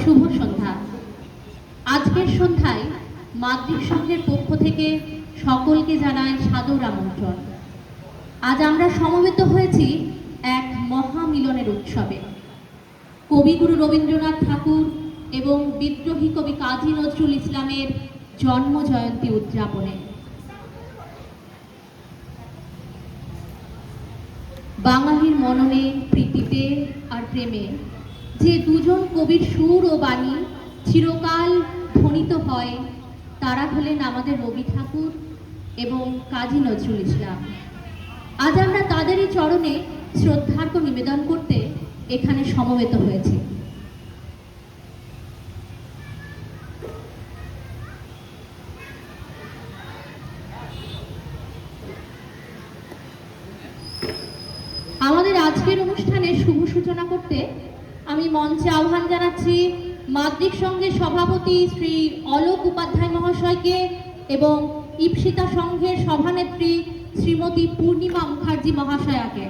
শুভ সন্ধ্যা। আজকের সন্ধ্যায় মাতৃক সংঘের পক্ষ থেকে সকলকে জানাই সাদর আমন্ত্রণ। আজ আমরা সমবেত হয়েছি এক মহামিলনের উৎসবে, কবিগুরু রবীন্দ্রনাথ ঠাকুর এবং বিদ্রোহী কবি কাজী নজরুল ইসলামের জন্ম জয়ন্তী উদযাপনে। বাঙালির মননে, প্রীতিতে আর প্রেমে যে দুজন কবির সুর ও বাণী চিরকাল ধ্বনিত হয়, তারা হলেন আমাদের রবি ঠাকুর এবং কাজী নজরুল ইসলাম। আজ আমরা তাদেরই চরণে শ্রদ্ধার্ঘ্য নিবেদন করতে এখানে সমবেত হয়েছি। আমাদের আজকের অনুষ্ঠানের শুভ সূচনা করতে আমি মঞ্চে আহ্বান জানাচ্ছি মাতৃক সংঘের সভাপতি শ্রী অলোক উপাধ্যায় মহাশয়কে এবং ইপ্সিতা সংঘের সভানেত্রী শ্রীমতী পূর্ণিমা মুখার্জি মহাশয়াকে।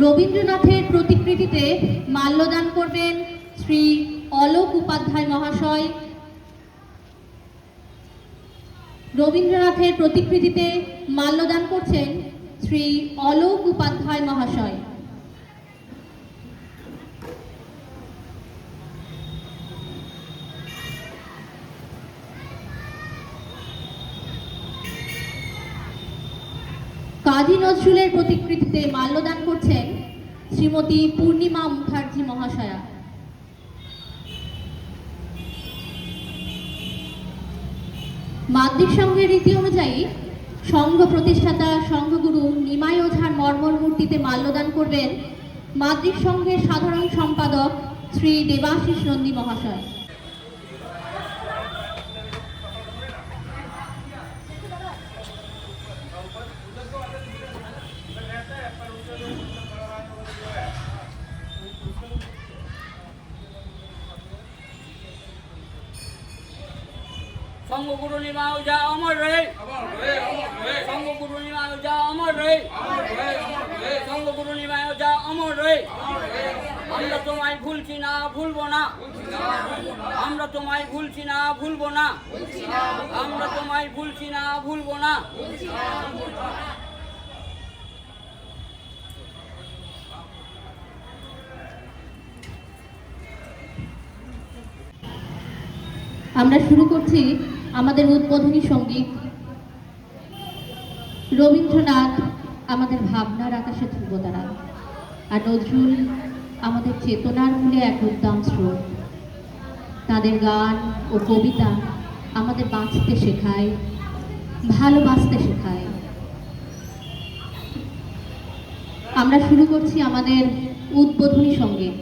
রবীন্দ্রনাথের প্রতিকৃতিতে মাল্যদান করবেন শ্রী অলোক উপাধ্যায় মহাশয়। রবীন্দ্রনাথের প্রতিকৃতিতে মাল্যদান করছেন শ্রী অলোক উপাধ্যায় মহাশয়। কাজী নজরুলের প্রতিকৃতিতে মাল্যদান করছেন শ্রীমতী পূর্ণিমা মুখার্জি মহাশয়া। মাতৃক সংঘের রীতি অনুযায়ী সংঘ প্রতিষ্ঠাতা সংঘগুরু নিমাই ওঝার মর্মর মূর্তিতে মাল্যদান করবেন মাতৃক সংঘের সাধারণ সম্পাদক শ্রী দেবাশিস নন্দী মহাশয়। সংঘগুরু নিমাই ওঝা অমর রহে, সংঘগুরু নিমাই ওঝা অমর রহে, সংঘগুরু নিমাই ওঝা অমর রহে। আমরা তোমায় ভুলছি না, ভুলবো না, আমরা তোমায় ভুলছি না, ভুলবো না, আমরা তোমায় ভুলছি না, ভুলবো না। আমরা শুরু করছি আমাদের উদ্বোধনী সঙ্গীত। রবীন্দ্রনাথ আমাদের ভাবনার আকাশে ধ্রুবতারা, আর নজরুল আমাদের চেতনার মূলে এক উদ্দাম স্রোত। তাদের গান ও কবিতা আমাদের বাঁচতে শেখায়, ভালোবাসতে শেখায়। আমরা শুরু করছি আমাদের উদ্বোধনী সঙ্গীত।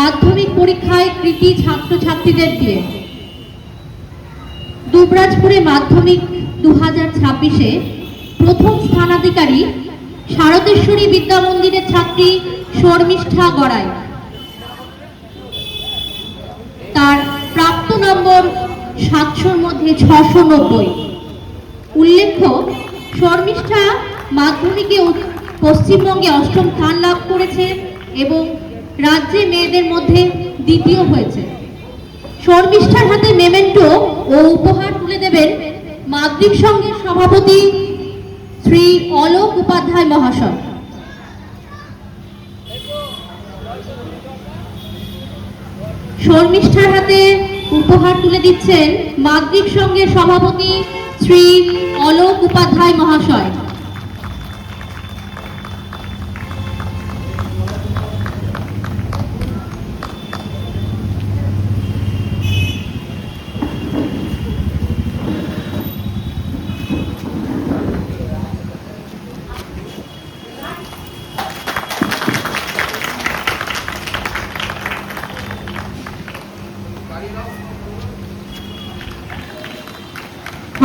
মাধ্যমিক পরীক্ষায় কৃতী ছাত্রছাত্রীদের দিয়ে দুবরাজপুরে মাধ্যমিক 2026-এ প্রথম স্থানাধিকারী শারদেশ্বরী বিদ্যা মন্দিরের ছাত্রী শর্মিষ্ঠা গড়াই। তার প্রাপ্ত নম্বর 700-র মধ্যে 690। উল্লেখ্য, শর্মিষ্ঠা মাধ্যমিকে পশ্চিমবঙ্গে 8ম স্থান লাভ করেছে এবং রাজ্যে মেয়েদের মধ্যে দ্বিতীয় হয়েছে। শর্মিষ্ঠার হাতে মেমেন্টো ও উপহার তুলে দেবেন মাদ্রিক সংঘের সভাপতি শ্রী অলোক উপাধ্যায় মহাশয়। শর্মিষ্ঠার হাতে উপহার তুলে দিচ্ছেন মাদ্রিক সংঘের সভাপতি শ্রী অলোক উপাধ্যায় মহাশয়।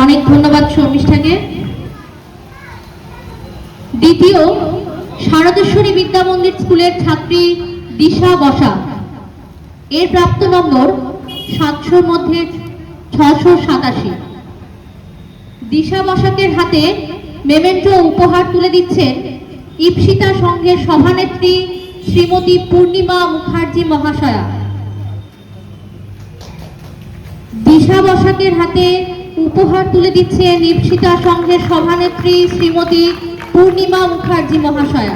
অনেক ধন্যবাদ শর্মিষ্ঠাকে। দ্বিতীয়, শারদেশ্বরী বিদ্যা মন্দির স্কুলের ছাত্রী দিশা বসা। এর প্রাপ্ত নম্বর 700-র মধ্যে 687। দিশা বসাকের হাতে মেমেন্টো উপহার তুলে দিচ্ছেন ইপ্সিতা সংঘের সভানেত্রী শ্রীমতী পূর্ণিমা মুখার্জি মহাশয়া। দিশা বসাকের হাতে উপহার তুলে দিচ্ছেন ইপ্সিতা সংঘের সভানেত্রী শ্রীমতী পূর্ণিমা মুখার্জি মহাশয়া।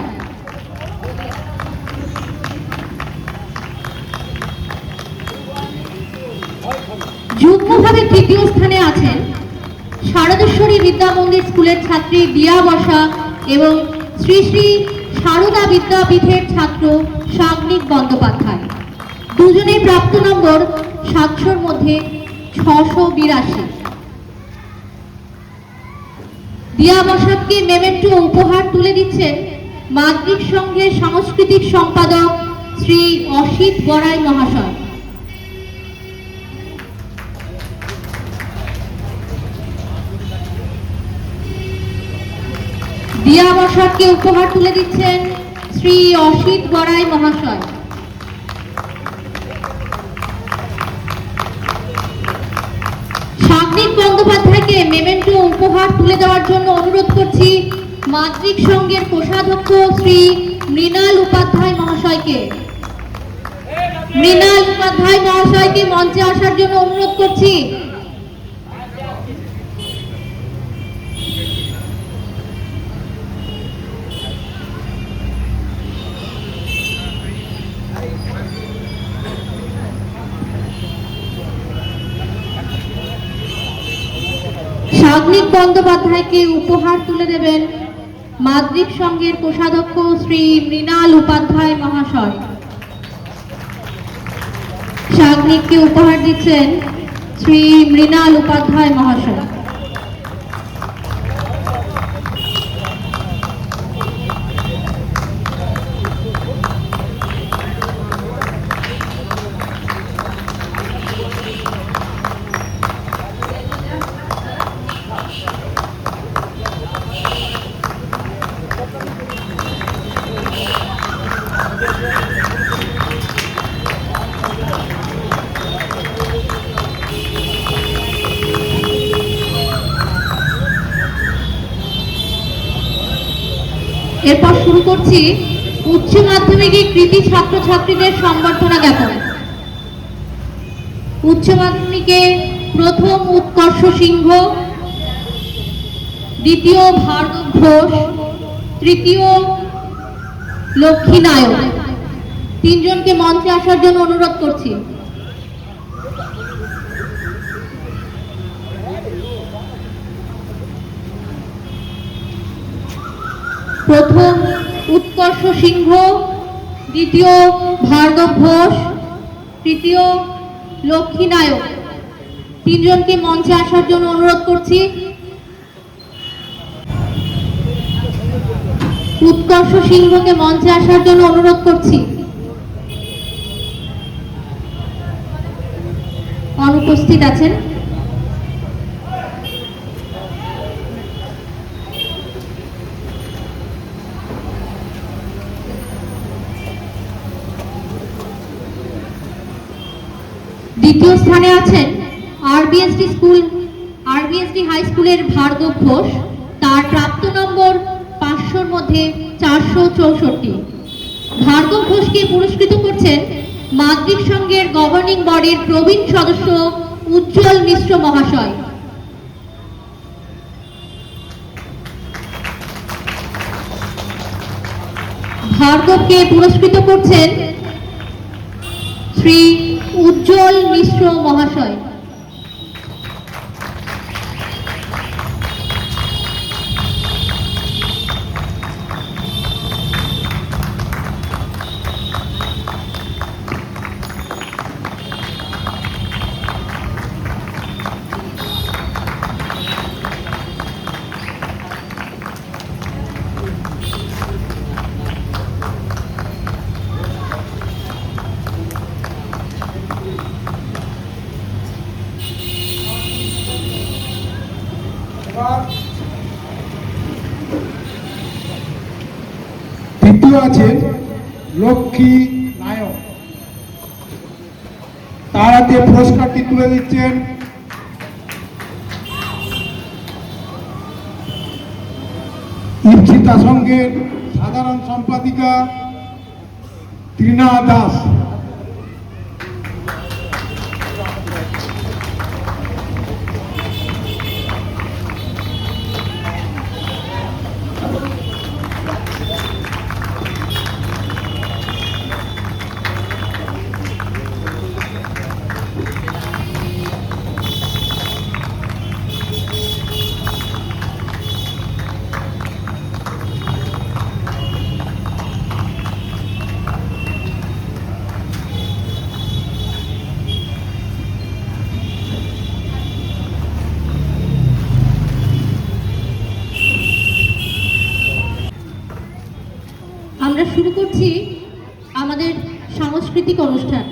যুগ্মভাবে তৃতীয় স্থানে আছেন শারদেশ্বরী বিদ্যা মন্দির স্কুলের ছাত্রী দিয়া বসা এবং শ্রী শ্রী সারদা বিদ্যাপীঠের ছাত্র সাগ্নিক বন্দ্যোপাধ্যায়। দুজনের প্রাপ্ত নম্বর 700-র মধ্যে 682। দিয়া বসাককে মেমেন্টো উপহার তুলে দিচ্ছেন মাদ্রিক সংঘের সাংস্কৃতিক সম্পাদক শ্রী অসিত বড়াই মহাশয়। দিয়া বসাককে উপহার তুলে দিচ্ছেন শ্রী অসিত বড়াই মহাশয়। সাগ্নিক বন্দ্যোপাধ্যায়কে মেমেন্টো উপহার তুলে দেওয়ার জন্য অনুরোধ করছি মাদ্রিক সংঘের কোষাধ্যক্ষ শ্রী মৃণাল উপাধ্যায় মহাশয়কে। মৃণাল উপাধ্যায় মহাশয়কে মঞ্চে আসার জন্য অনুরোধ করছি। সাগ্নিক বন্দ্যোপাধ্যায়কে উপহার তুলে দেবেন মাদ্রিক সংঘের কোষাধ্যক্ষ শ্রী মৃণাল উপাধ্যায় মহাশয়। সাগ্নিককে উপহার দিচ্ছেন শ্রী মৃণাল উপাধ্যায় মহাশয়। এরপর শুরু করছি উচ্চ মাধ্যমিকে কৃতী ছাত্রছাত্রীদের সংবর্ধনা জ্ঞাপন। উচ্চ মাধ্যমিকে প্রথম উৎকর্ষ সিংহ, দ্বিতীয় ভার্গব ঘোষ, তৃতীয় লক্ষ্মী নায়ক। তিনজনকে মঞ্চে আসার জন্য অনুরোধ করছি। প্রথম উৎকর্ষ সিংহ, দ্বিতীয় ভার্গব ঘোষ, তৃতীয় লক্ষ্মী নায়ক। তিনজনকে মঞ্চে আসার জন্য অনুরোধ করছি। উৎকর্ষ সিংহকে মঞ্চে আসার জন্য অনুরোধ করছি। উপস্থিত আছেন। দ্বিতীয় স্থানে আছেন আরবিএসডি হাই স্কুলের ভার্গব ঘোষ, তার প্রাপ্ত নম্বর 500-র মধ্যে 464। ভার্গব ঘোষকে পুরস্কৃত করছেন মাদ্রিক সংঘের গভর্নিং বডির প্রবীণ সদস্য উজ্জ্বল মিশ্র মহাশয়। ভার্গবকে পুরস্কৃত করছেন শ্রী উজ্জ্বল মিশ্র মহাশয়। তৃতীয় আছে লক্ষ্মী নায়ক, তার হাতে পুরস্কারটি তুলে দিচ্ছেন ইপসিতা সংঘের সাধারণ সম্পাদিকা তৃণা দাস। আমরা শুরু করছি আমাদের সাংস্কৃতিক অনুষ্ঠান।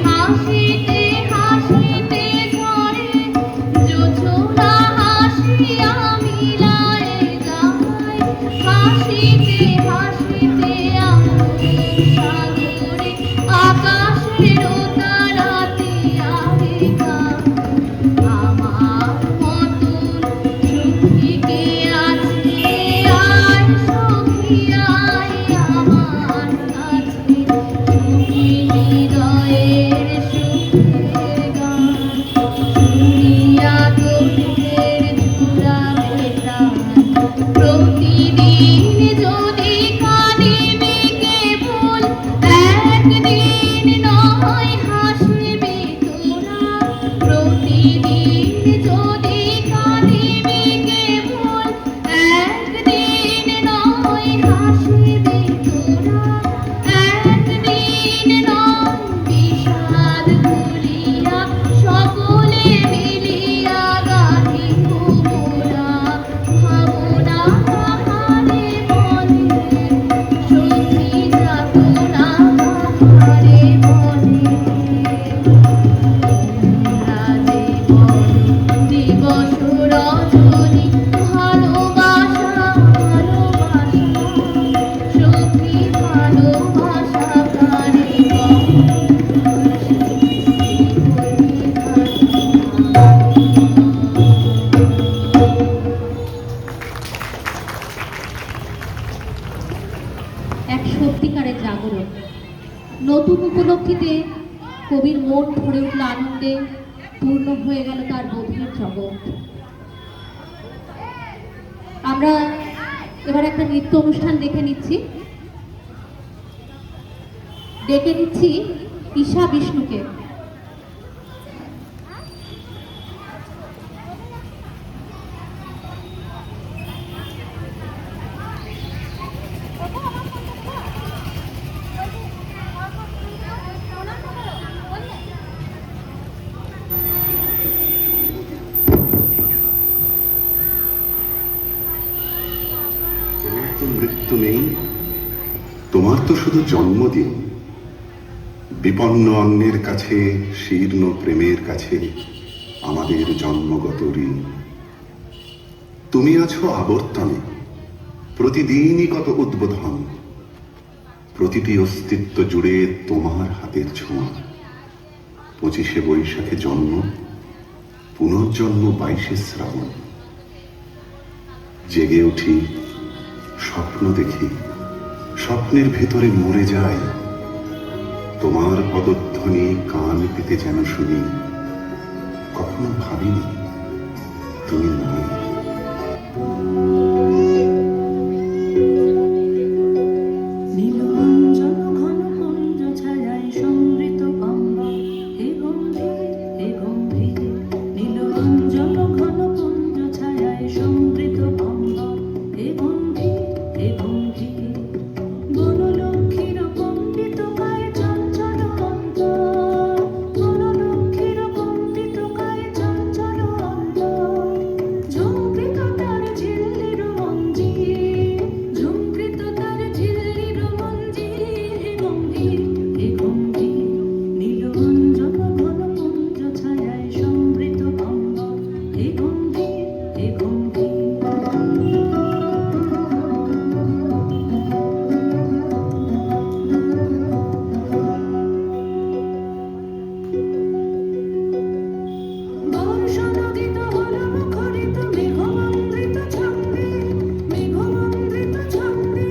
হাসিতে হাসিতে উপলব্ধিতে কবির মন ভরে উঠল আনন্দে, পূর্ণ হয়ে গেল তার বোধের জগৎ। আমরা এবার একটা নৃত্য অনুষ্ঠান দেখে নিচ্ছি। ডেকে নিচ্ছি ঈশা বিষ্ণুকে। তোমার তো মৃত্যু নেই, তোমার তো শুধু জন্মদিন। বিপন্ন অন্যের কাছে, শীর্ণ প্রেমের কাছে আমাদের জন্মগত ঋণ। তুমি আছো আবর্তনে, প্রতিদিনই কত উদ্বোধন। প্রতিটি অস্তিত্ব জুড়ে তোমার হাতের ছোঁয়া। 25শে বৈশাখে জন্ম, পুনর্জন্ম 22শে শ্রাবণ। জেগে উঠি, স্বপ্ন দেখি, স্বপ্নের ভেতরে মরে যাই। তোমার পদধ্বনি কান পেতে যেন শুনি, কখনো ভাবিনি তুমি নাই। নীলঞ্জন ঘন কুঞ্জ ছায়ায় সমৃত গঙ্গা, হে গম্ভীর হে গম্ভীর। নীলঞ্জন ঘন কুঞ্জ ছায়ায় সমৃত গঙ্গা, হে গম্ভীর হে গম্ভীর। বনলক্ষ্মীর কম্পিত কায়ে চঞ্চল অন্তর, বনলক্ষ্মীর কম্পিত কায়ে চঞ্চল অন্তর। ঝুমকৃত তার ঝিল্লির মঞ্জির, ঝুমকৃত তার ঝিল্লির মঞ্জির। হে গম্ভীর হে গম্ভীর। নীলঞ্জন ঘন কুঞ্জ ছায়ায় সমৃত গঙ্গা, হে গম্ভীর হে গম্ভীর। বর্ষণোদিত হলো মুখরিত মেঘমন্দ্রিত ছন্দে, মেঘমন্দ্রিত ছন্দে।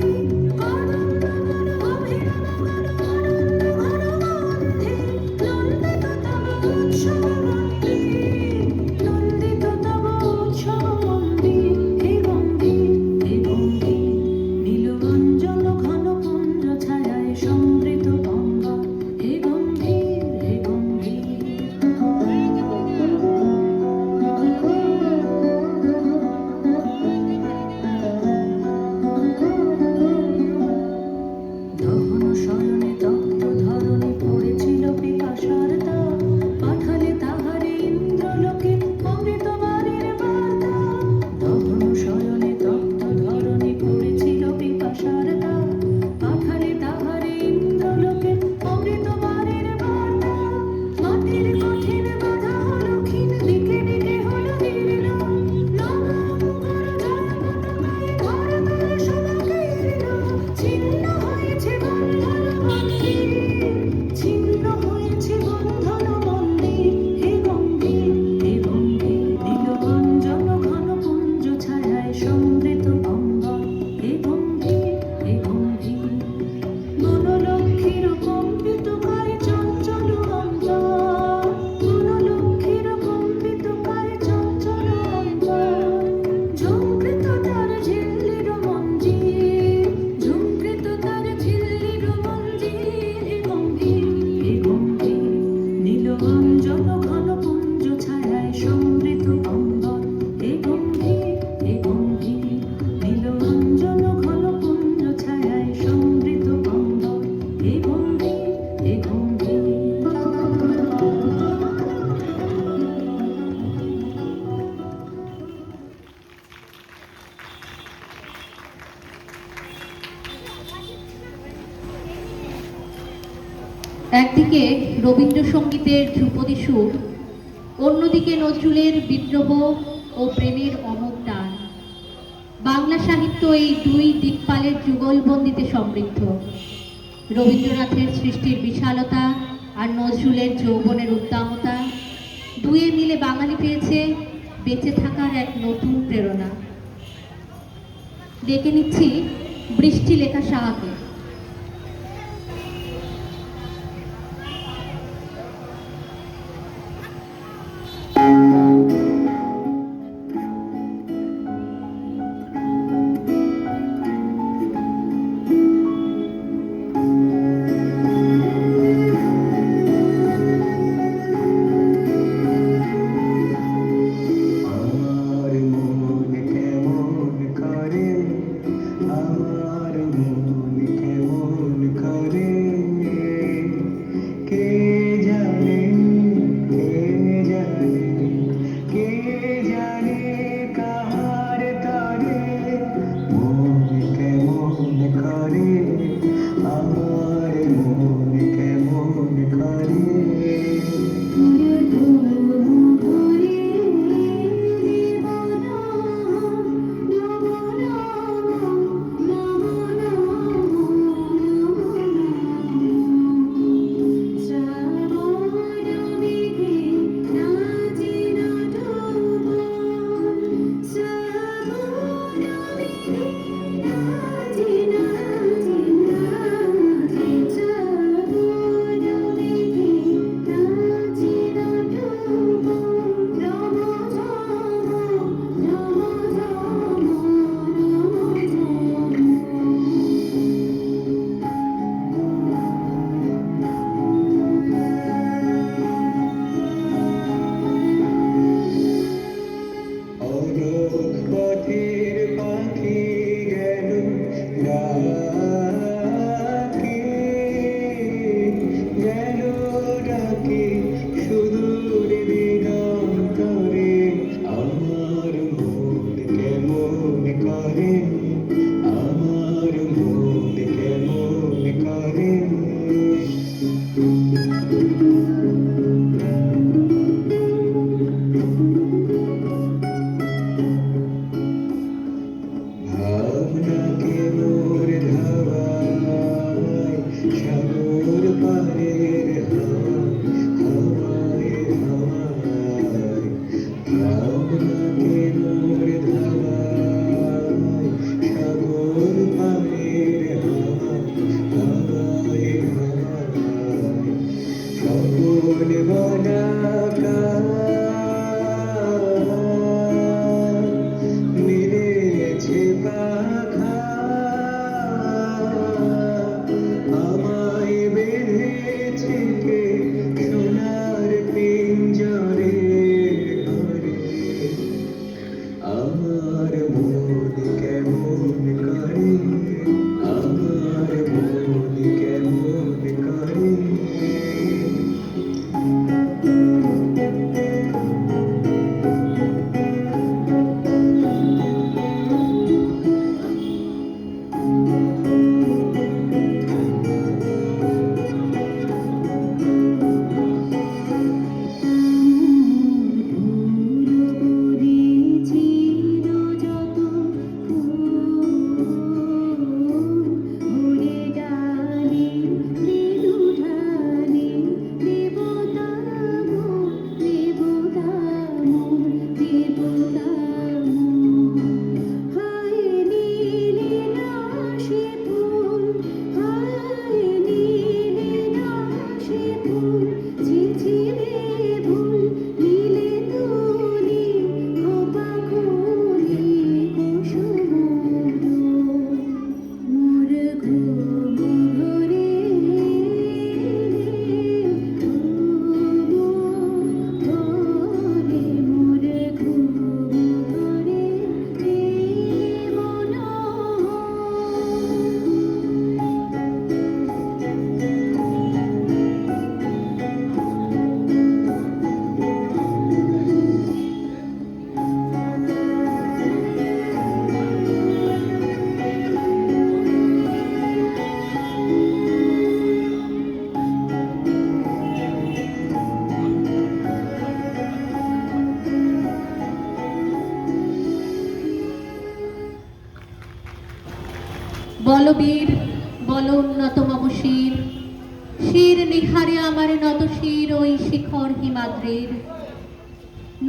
আনন্দ ঘন অভিনব ঘন আনন্দ ঘন গন্ধে, নন্দিত তব উৎসব মন্দির, নন্দিত তব উৎসব মন্দির। হে গম্ভীর হে গম্ভীর। নীলঞ্জন ঘন কুঞ্জ ছায়ায় সমৃত গঙ্গা, হে গম্ভীর হে গম্ভীর। দহন শয়নে তপ্ত ধরণী পড়েছিল পিপাসার দাগ, পাঠালে তাহারে ইন্দ্রলোকে অমৃতবাণীর বার্তা। দহন শয়নে তপ্ত ধরণী পড়েছিল পিপাসার দাগ, পাঠালে তাহারে ইন্দ্রলোকে অমৃতবাণীর বার্তা। মাটির কঠিন বাধা হলো ক্ষীণ, দিকে দিকে হলো দীর্ণ। নবমকর জয় পতাকায় ধরাতল শোভাকীর্ণ। ছিন্ন হয়েছে বন্ধন মন্দির, ছিন্ন হয়েছে বন্ধন মন্দির। হে গম্ভীর হে গম্ভীর। নীলঞ্জন ঘন কুঞ্জ ছায়ায় সমৃত গঙ্গা, হে গম্ভীর হে গম্ভীর। বনলক্ষ্মীর কম্পিত কায়ে চঞ্চল অন্তর, বনলক্ষ্মীর কম্পিত কায়ে চঞ্চল অন্তর। ঝুমকৃত তার ঝিল্লির মঞ্জির, ঝুমকৃত তার ঝিল্লির মঞ্জির। হে গম্ভীর হে গম্ভীর। নীলঞ্জন ঘন কুঞ্জ ছায়ায় সমৃত গঙ্গা, হে গম্ভীর হে গম্ভীর। নীলঞ্জন ঘন কুঞ্জ ছায়ায় সমৃত গঙ্গা, হে গম্ভীর হে গম্ভীর। একদিকে রবীন্দ্রসঙ্গীতের ধ্রুপদী সুর, অন্যদিকে নজরুলের বিদ্রোহ ও প্রেমের অমোঘ টান। বাংলা সাহিত্য এই দুই দিকপালের যুগলবন্দিতে সমৃদ্ধ। রবীন্দ্রনাথের সৃষ্টির বিশালতা আর নজরুলের যৌবনের উদ্দামতা, দুয়ে মিলে বাঙালি পেয়েছে বেঁচে থাকার এক নতুন প্রেরণা। ডেকে নিচ্ছি বৃষ্টিলেখা সাহাকে। আমার মন কেমন করে, আমার মন কেমন করে, কে জানে, কে জানে, কে জানে কার তরে, মন কেমন করে, আমার মন কেমন করে। পথের পাখি গেল ডাকে, গেল ডাকে সুদূর দিগন্তরে, আমার মন কেমন করে, আমার মন কেমন করে। ভাবনাকে মোর ধাওয়ায়, সাগর পারের হাওয়ায় হাওয়ায়, ভাবনাকে মোর ধাওয়ায়, সাগর পারের হাওয়ায় হাওয়ায়, সকল বনাকা মিলেছে পাখা, আমায় বেঁধেছে কে সোনার পিঞ্জরে ঘরে, আমার মন কেমন করে, আমার মন কেমন করে। বলবীর বল উন্নত মম শির, শির নিহারে আমার নত শির ওই শিখর হিমাদ্রির।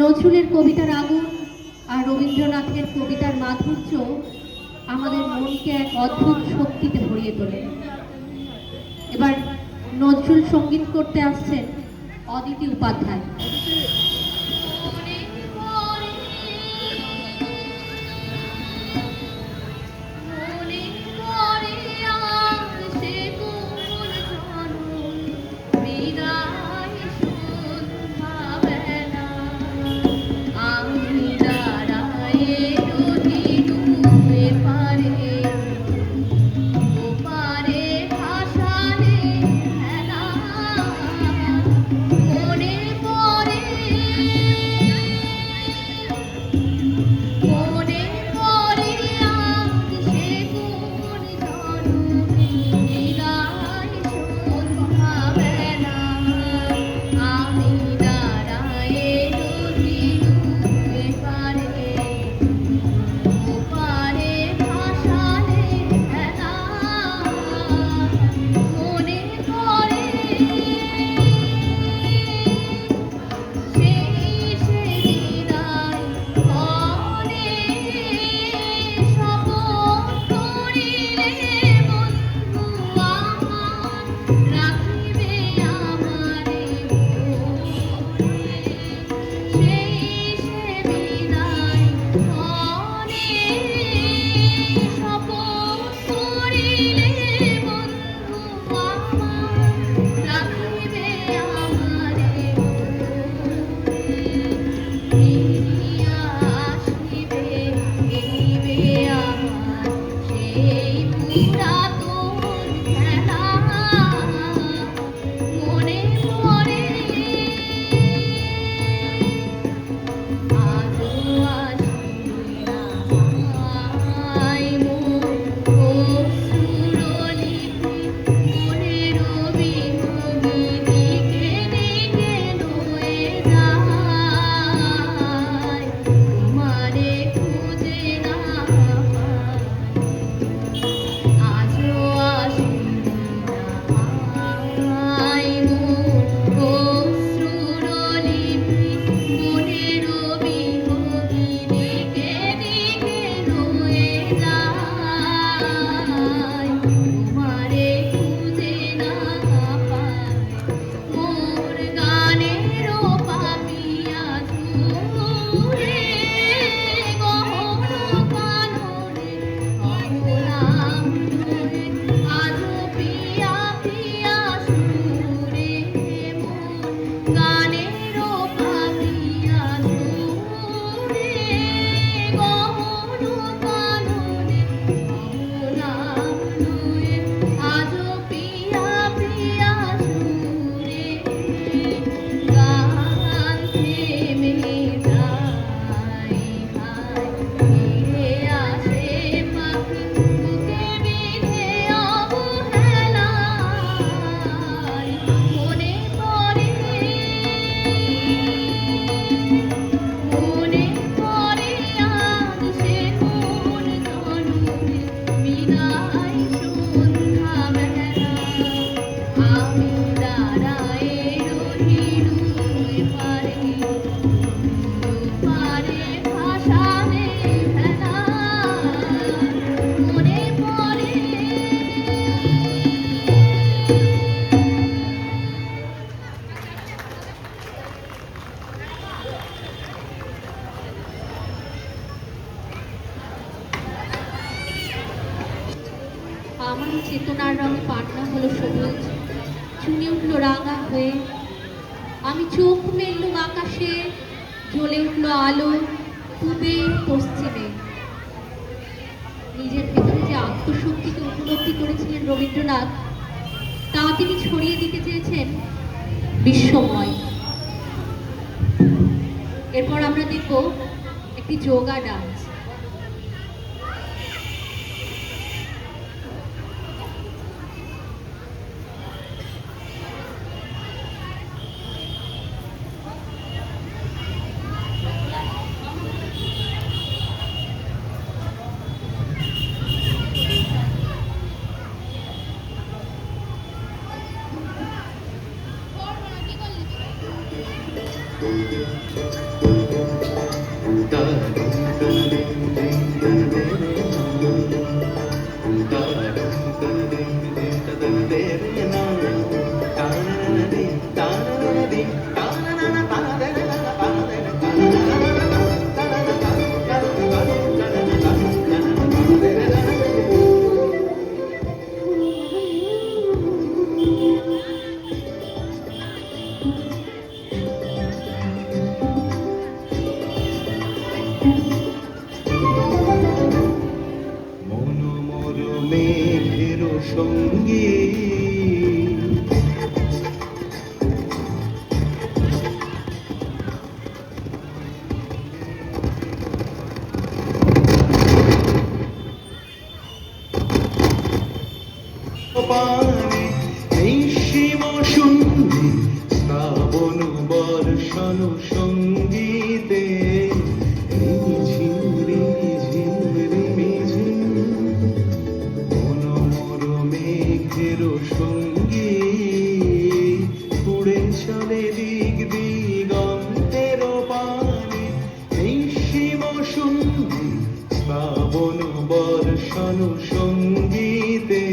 নজরুলের কবিতার আগুন আর রবীন্দ্রনাথের কবিতার মাধুর্য আমাদের মনকে এক অদ্ভুত শক্তিতে ভরিয়ে তোলে। এবার নজরুল সঙ্গীত করতে আসছেন অদিতি উপাধ্যায়। পারে ভাসানে ভেলা মনে পড়ে। আমার চেতনার রঙে পাটনা হলো সবুজ, চুনি উঠলো রাঙা হয়ে। আমি চোখ মেললুম আকাশে, জ্বলে উঠলো আলো পূবে পশ্চিমে। নিজের ভেতরে যে আত্মশক্তিকে উপলব্ধি করেছিলেন রবীন্দ্রনাথ, তা তিনি ছড়িয়ে দিতে চেয়েছেন বিশ্বময়। এরপর আমরা দেখব একটি যোগা ডান্স। মেঘের সঙ্গী পানে নিঃসীম শুনবি শ্রাবণ বর্ষণ সঙ্গীতে ঝিরি ঝিরি ঝিরি মনোমর মেঘের সঙ্গী উড়ে চলে দিক দিগন্তের পানে নিঃসীম শুনবি শ্রাবণ বর্ষণ সঙ্গীতে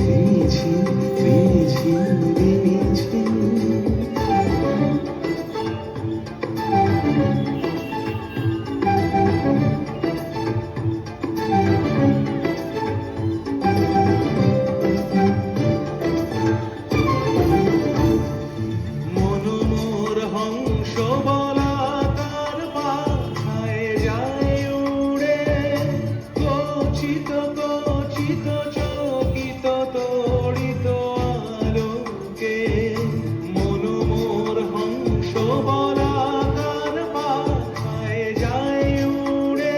ঝিরি ঝিরি ঝিরি মনোমোর হংস বলাকার পাখায় যায় উড়ে কচিত কচিত চকিত তড়িত আলোকে মনোমোর হংস বলাকার পাখায় যায় উড়ে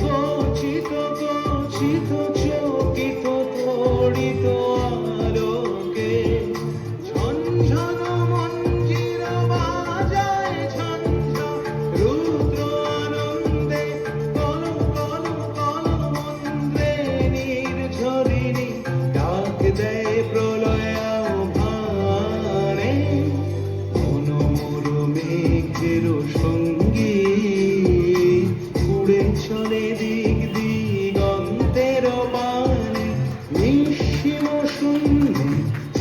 কচিত কচিত চকিত তড়িত আলোকে ঝনঝন মঞ্জির বাজায় ঝনঝন রুদ্র আনন্দে কল কল কল মন্ত্রে নির্ঝরিণী ডাক দেয় প্রলয় আহ্বানে মনোমর মেঘের সঙ্গী উড়ে চলে দিক দিগন্তের পানে নিঃসীম শূন্যে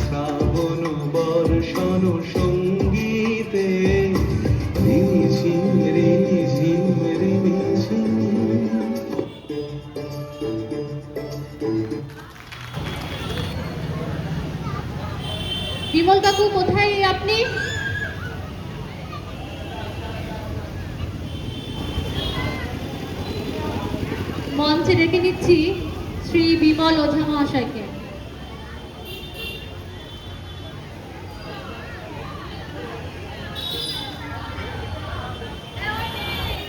শ্রাবণ বর্ষণ সঙ্গীতে রিঝিম রিঝিম রিঝিম বিমল কাকু, কোথায় আপনি? মঞ্চে ডেকে নিচ্ছি শ্রী বিমল ওঝা মহাশয়কে।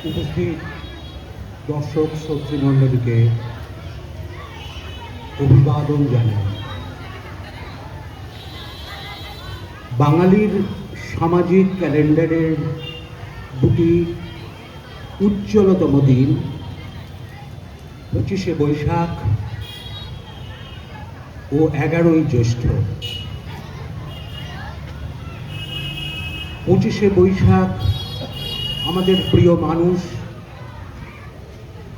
উপস্থিত দর্শক শ্রোতৃমণ্ডলীকে অভিবাদন জানাই। বাঙালির সামাজিক ক্যালেন্ডারের দুটি উজ্জ্বলতম দিন 25শে বৈশাখ ও 11ই জ্যৈষ্ঠ। 25শে বৈশাখ আমাদের প্রিয় মানুষ,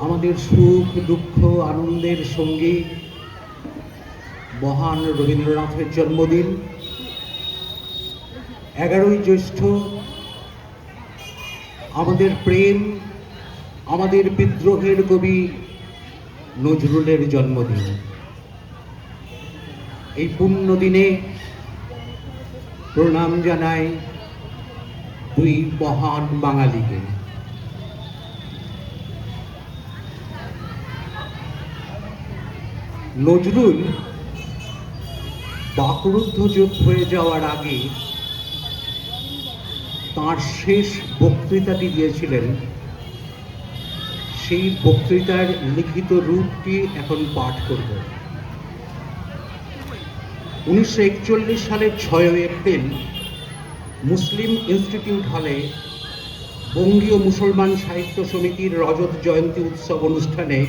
আমাদের সুখ দুঃখ আনন্দের সঙ্গী মহান রবীন্দ্রনাথের জন্মদিন। 11ই জ্যৈষ্ঠ আমাদের প্রেম, আমাদের বিদ্রোহের কবি নজরুলের জন্মদিন। এই পুণ্য দিনে প্রণাম জানাই দুই মহান বাঙালিকে। নজরুল বাকরুদ্ধ যুগ হয়ে যাওয়ার আগে তাঁর শেষ বক্তৃতাটি দিয়েছিলেন। সেই বক্তৃতার লিখিত রূপটি এখন পাঠ করব। 1941 সালের 6 এপ্রিল মুসলিম ইনস্টিটিউট হলে বঙ্গীয় মুসলমান সাহিত্য সমিতির রজত জয়ন্তী উৎসব অনুষ্ঠানে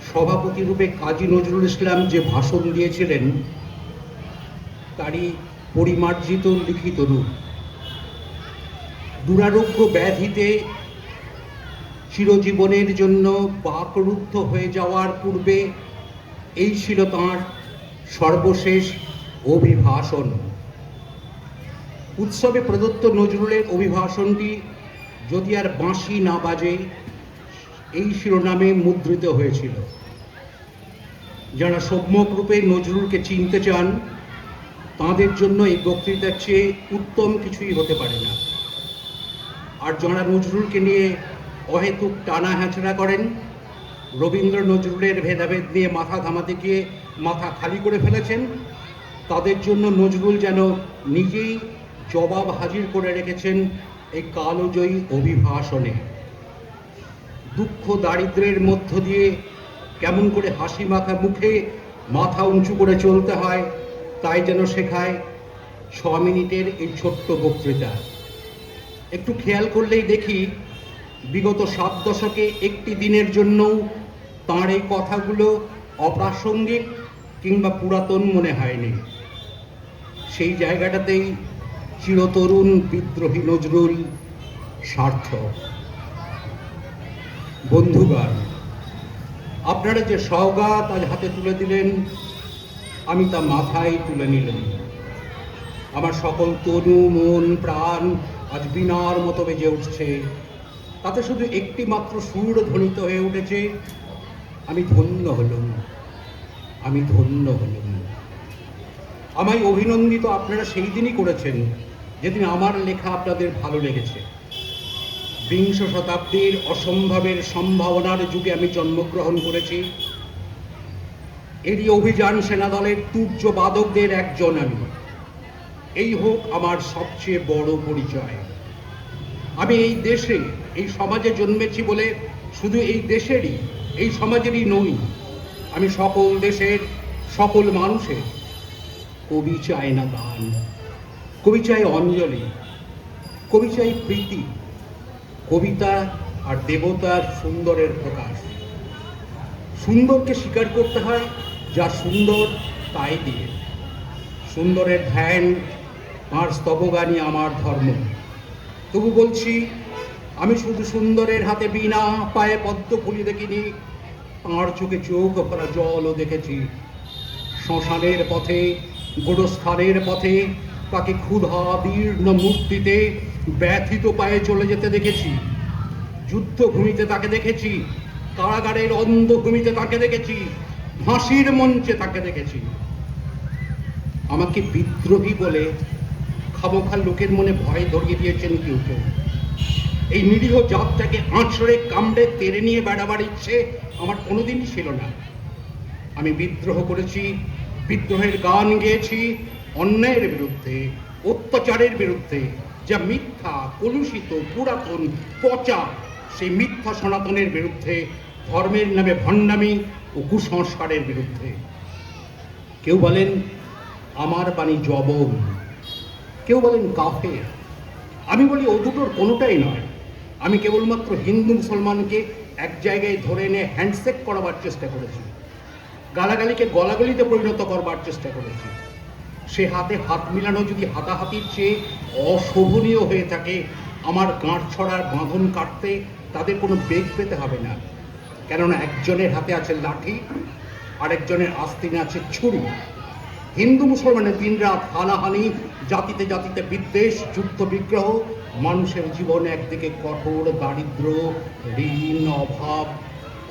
সভাপতি রূপে কাজী নজরুল ইসলাম যে ভাষণ দিয়েছিলেন তারই পরিমার্জিত লিখিত রূপ। দুরারোগ্য ব্যাধিতে চিরজীবনের জন্য বাকরুদ্ধ হয়ে যাওয়ার পূর্বে এই ছিল তাঁর সর্বশেষ অভিভাষণ। উৎসবে প্রদত্ত নজরুলের অভিভাষণটি যদি আর বাঁশি না বাজে এই শিরোনামে মুদ্রিত হয়েছিল। যারা সম্যক রূপে নজরুলকে চিনতে চান তাঁদের জন্য এই বক্তৃতার চেয়ে উত্তম কিছুই হতে পারে না। আর যারা নজরুলকে নিয়ে অহেতুক টানা হ্যাঁচড়া করেন, রবীন্দ্র নজরুলের ভেদাভেদ নিয়ে মাথা ঘামাতে গিয়ে মাথা খালি করে ফেলেছেন, তাদের জন্য নজরুল যেন নিজেই জবাব হাজির করে রেখেছেন এই কালজয়ী অভিভাষণে। দুঃখ দারিদ্র্যের মধ্য দিয়ে কেমন করে হাসি মাখা মুখে মাথা উঁচু করে চলতে হয় তাই যেন শেখায় 6 মিনিটের এই ছোট্ট বক্তৃতা। একটু খেয়াল করলেই দেখি বিগত 7 দশকে একটি দিনের জন্যও তাঁর এই কথাগুলো অপ্রাসঙ্গিক কিংবা পুরাতন মনে হয়নি। সেই জায়গাটাতেই চিরতরুণ বিদ্রোহী নজরুল সার্থক। বন্ধুগণ, আপনারা যে সওগাত আজ হাতে তুলে দিলেন আমি তা মাথায় তুলে নিলাম। আমার সকল তনু মন প্রাণ আজ বীণার মতো বেজে উঠছে। তাতে শুধু একটি মাত্র সুর ধ্বনিত হয়ে উঠেছে, আমি ধন্য হলাম, আমি ধন্য হলাম। আমায় অভিনন্দিত আপনারা সেই দিনই করেছেন যেদিন আমার লেখা আপনাদের ভালো লেগেছে। বিংশ শতাব্দীর অসম্ভবের সম্ভাবনার যুগে আমি জন্মগ্রহণ করেছি। এরই অভিযান সেনাদলের তুর্য বাদকদের একজন আমি। এই হোক আমার সবচেয়ে বড় পরিচয়। আমি এই দেশে এই সমাজে জন্মেছি বলে শুধু এই দেশেরই এই সমাজেরই নই, আমি সকল দেশের সকল মানুষের। কবি চায় না গান, কবি চায় অঞ্জলি, কবি চায় প্রীতি, কবিতা আর দেবতার সুন্দরের প্রকাশ। সুন্দরকে স্বীকার করতে হয় যা সুন্দর তাই দিয়ে। সুন্দরের ধ্যান আর স্তবগানই আমার ধর্ম। তবু বলছি, আমি শুধু সুন্দরের হাতে বীণা, পায়ে পদ্ম ফুলি দেখিনি, তাঁর চোখে চোখ ভরা জলও দেখেছি। শ্মশানের পথে, গোরস্থানের পথে তাকে ক্ষুধা দীর্ণ মূর্তিতে ব্যথিত পায়ে চলে যেতে দেখেছি। যুদ্ধভূমিতে তাকে দেখেছি, কারাগারের অন্ধভূমিতে তাকে দেখেছি, ফাঁসির মঞ্চে তাকে দেখেছি। আমাকে বিদ্রোহী বলে খামোখা লোকের মনে ভয় ধরিয়ে দিয়েছেন কেউ কেউ। এই নিরীহ জাতটাকে আঁচড়ে কামড়ে তেড়ে নিয়ে বেড়াবার ইচ্ছে আমার কোনোদিনই ছিল না। আমি বিদ্রোহ করেছি, বিদ্রোহের গান গেয়েছি অন্যায়ের বিরুদ্ধে, অত্যাচারের বিরুদ্ধে, যা মিথ্যা, কলুষিত, পুরাতন, পচা, সেই মিথ্যা সনাতনের বিরুদ্ধে, ধর্মের নামে ভণ্ডামি ও কুসংস্কারের বিরুদ্ধে। কেউ বলেন আমার বাণী জবন, কেউ বলেন কাফের। আমি বলি ও দুটোর কোনোটাই নয়। আমি কেবলমাত্র হিন্দু মুসলমানকে এক জায়গায় ধরে এনে হ্যান্ডশেক করাবার চেষ্টা করেছি, গালাগালিকে গলাগলিতে পরিণত করবার চেষ্টা করেছি। সে হাতে হাত মিলানো যদি হাতাহাতির চেয়ে অশোভনীয় হয়ে থাকে, আমার গাঁট ছড়ার বাঁধন কাটতে তাদের কোনো বেগ পেতে হবে না, কেননা একজনের হাতে আছে লাঠি, আরেকজনের আস্তিনে আছে ছুরি। হিন্দু মুসলমানের দিনরাত হানাহানি, জাতিতে জাতিতে বিদ্বেষ, যুদ্ধ বিগ্রহ, মানুষের জীবনে একদিকে কঠোর দারিদ্র, ঋণ, অভাব,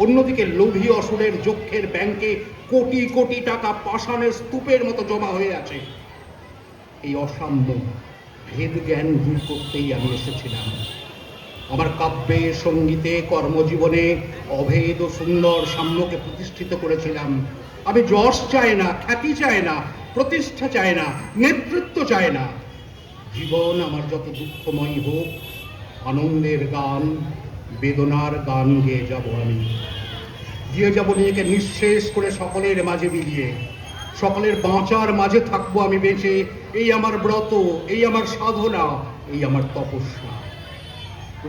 অন্যদিকে লোভী অসুরের যক্ষের ব্যাংকে কোটি কোটি টাকা পাষাণের স্তূপের মতো জমা হয়ে আছে। এই অসাম্য ভেদ জ্ঞান দূর করতেই আমি এসেছিলাম। আমার কাব্যে, সঙ্গীতে, কর্মজীবনে অভেদ ও সুন্দর সাম্যকে প্রতিষ্ঠিত করেছিলাম। আমি যশ চাই না, খ্যাতি চাই না, প্রতিষ্ঠা চাই না, নেতৃত্ব চাই না। জীবন আমার যত দুঃখময় হোক, আনন্দের গান, বেদনার গান গেয়ে যাব আমি। দিয়ে যাব নিজেকে নিঃশেষ করে সকলের মাঝে বিলিয়ে। সকলের বাঁচার মাঝে থাকবো আমি বেঁচে। এই আমার ব্রত, এই আমার সাধনা, এই আমার তপস্যা।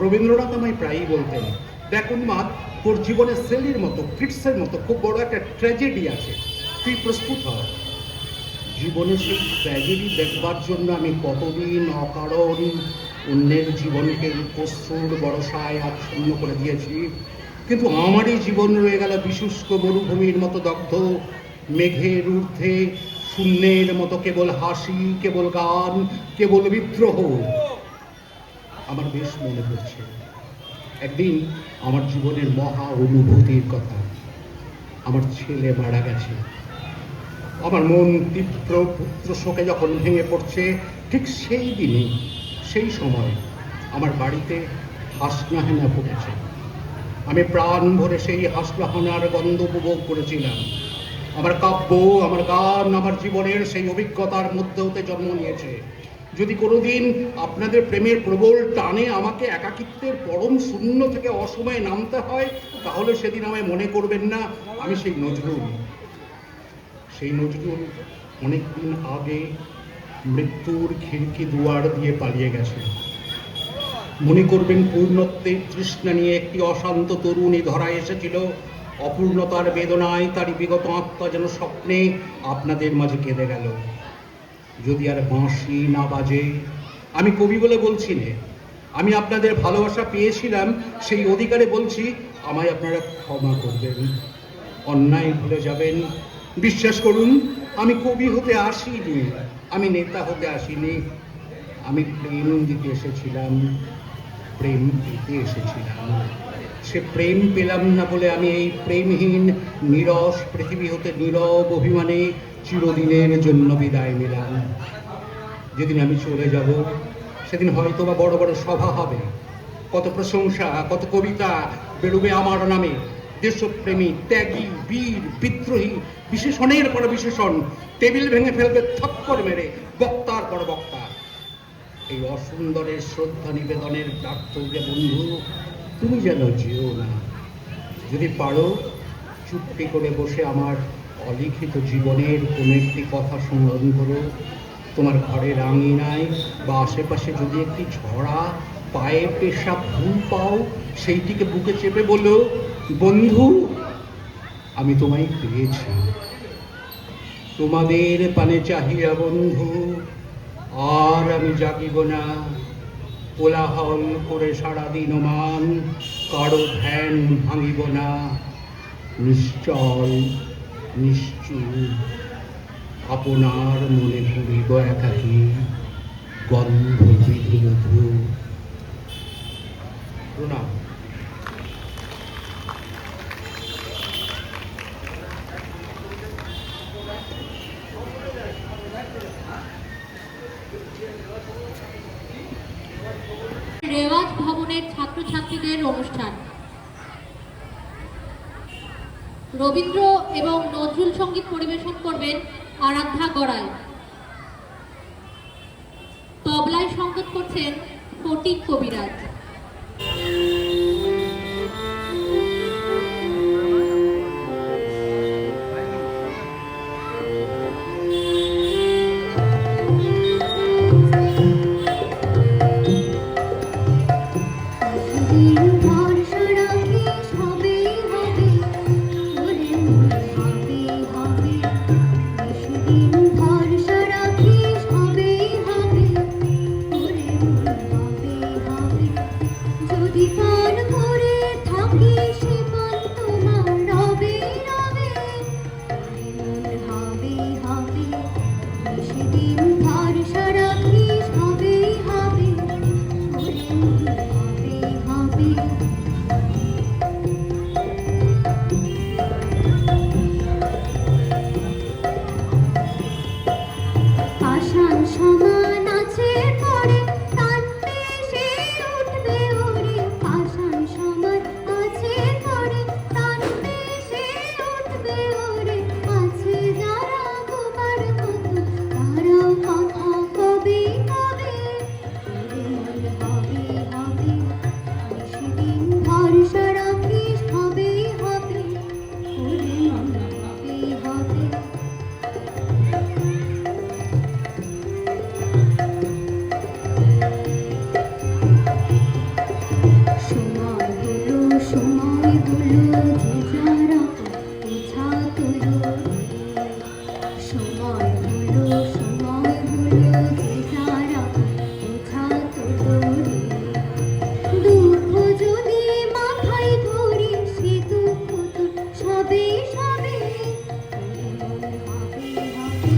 রবীন্দ্রনাথ আমায় প্রায়ই বলতেন, দেখুন মা, তোর জীবনে সেলির মতো, ফিটসের মতো খুব বড় একটা ট্র্যাজেডি আছে, তুই প্রস্তুত হ। জীবনে সেই ট্র্যাজেডি দেখবার জন্য আমি কতদিন অকারণ অন্যের জীবনকে অশ্রুর বরসায় আচ্ছন্ন করে দিয়েছি, কিন্তু আমারই জীবন রয়ে গেল বিশুষ্ক মরুভূমির মতো দগ্ধ, মেঘের ঊর্ধ্বে শূন্যের মতো কেবল হাসি, কেবল গান, কেবল বিদ্রোহ। আমার বেশ মনে পড়ছে একদিন আমার জীবনের মহা অনুভূতির কথা। আমার ছেলে মারা গেছে। আমার মন তীব্র পুত্র শোকে যখন ভেঙে পড়ছে, ঠিক সেই দিনই, সেই সময় আমার বাড়িতে হাসনাহানা ফুটেছে। আমি প্রাণ ভরে সেই হাসনাহানার গন্ধ উপভোগ করেছিলাম। আমার কাব্য, আমার গান, আমার জীবনের সেই অভিজ্ঞতার মধ্যে হতে জন্ম নিয়েছে। যদি কোনোদিন আপনাদের প্রেমের প্রবল টানে আমাকে একাকিত্বের পরম শূন্য থেকে অসময়ে নামতে হয়, তাহলে সেদিন আমায় মনে করবেন না আমি সেই নজরুল। সেই নজরুল অনেকদিন আগে মৃত্যুর খিড়কি দুয়ার দিয়ে পালিয়ে গেছে। মনে করবেন পূর্ণত্বের তৃষ্ণা নিয়ে একটি অশান্ত তরুণী ধরা এসেছিল। অপূর্ণতার বেদনায় তারই বিগত আত্মা যেন স্বপ্নে আপনাদের মাঝে কেঁদে গেল। যদি আর বাঁশি না বাজে, আমি কবি বলে বলছি না, আমি আপনাদের ভালোবাসা পেয়েছিলাম, সেই অধিকারে বলছি, আমায় আপনারা ক্ষমা করবেন, অন্যায় ভুলে যাবেন। বিশ্বাস করুন, আমি কবি হতে আসিনি, আমি নেতা হতে আসিনি, আমি প্রেম দিতে এসেছিলাম, প্রেম পেতে এসেছিলাম। সে প্রেম পেলাম না বলে আমি এই প্রেমহীন নীরস পৃথিবী হতে নীরব অভিমানে চিরদিনের জন্য বিদায় নিলাম। যেদিন আমি চলে যাব, সেদিন হয়তো বা বড় বড় সভা হবে, কত প্রশংসা, কত কবিতা বেরোবে আমার নামে। দেশপ্রেমী, ত্যাগী, বীর, বিদ্রোহী, বিশেষণের পর বিশেষণ টেবিল ভেঙে ফেলবে থপ্পড় মেরে, বক্তার পর বক্তা। এই অসুন্দরের শ্রদ্ধা নিবেদনের প্রার্থনা, বন্ধু তুমি যেন যেও না। যদি পারো চুপটি করে বসে আমার অলিখিত জীবনের কোনো একটি কথা সংগ্রহ করো। তোমার ঘরের আঙিনায় বা আশেপাশে যদি একটি ঝরা পায়ে পেশাব ভুল পাও, সেইটিকে বুকে চেপে বলো, বন্ধু আমি তোমায় পেয়েছি। তোমাদের পানে চাহিয়া বন্ধু আর আমি জাগিব না। কোলাহল করে সারাদিন মান, কারো ধ্যান ভাঙিব না। নিশ্চল নিশ্চুপ আপনার মনে ঘুরিব একাকী, গন্ধ বিধু। প্রণাম। রেওয়াজ ভবনের ছাত্রছাত্রীদের অনুষ্ঠান। রবীন্দ্র এবং নজরুল সঙ্গীত পরিবেশন করবেন আরাধ্যা গড়াই। তবলায় সংগত করছেন ফটিক কবিরাজ। ভরসা রাখি যদি পান করে থাকি সে পান তোমার রবে রবে মন হবে হবে সেদিন ভরসা রাখিস হবে হবে হবে হবে পাষাণ সমান আছে পরে টানবে সে উঠবে ওরে পাষাণ সমান আছে পরে টানবে সে উঠবে ওরে আছে যারা গোবার মতো তারাও কথা কবে কবে ওরে মন হবে হবে সেদিন ভরসা রাখিস হবে হবে ওরে মন হবে হবে সময় হলো যে যারা বোঝা তোলো সময় হলো যে যারা বোঝা তোলো দুঃখ যদি মাথায় ধরি সে দুঃখ তো সবে সবে হবে হবে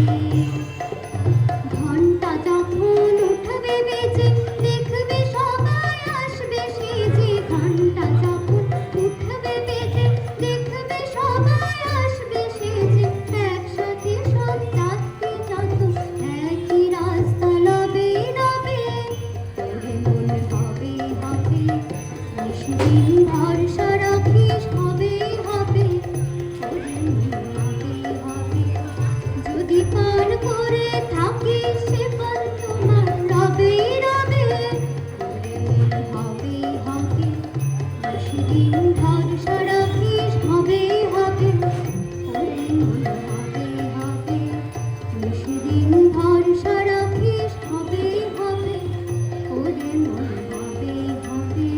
ঘন্টা যখন উঠবে বেজে দেখবে সবাই আসবে সেজে ঘন্টা যখন উঠবে বেজে দেখবে সবাই আসবে সেজে একসাথে সব যাত্রী যত একই রাস্তা লবে লবে ওরে মন হবে হবে সেদিন ভরসা রাখিস হবে হবে ওরে মন হবে হবে যদি পান করে থাকিস সে পান তোমার রবে রবে ওরে মন হবে হবে সেদিন ভরসা রাখিস হবে হবে ওরে মন হবে হবে সেদিন ভরসা রাখিস হবে হবে ওরে মন হবে হবে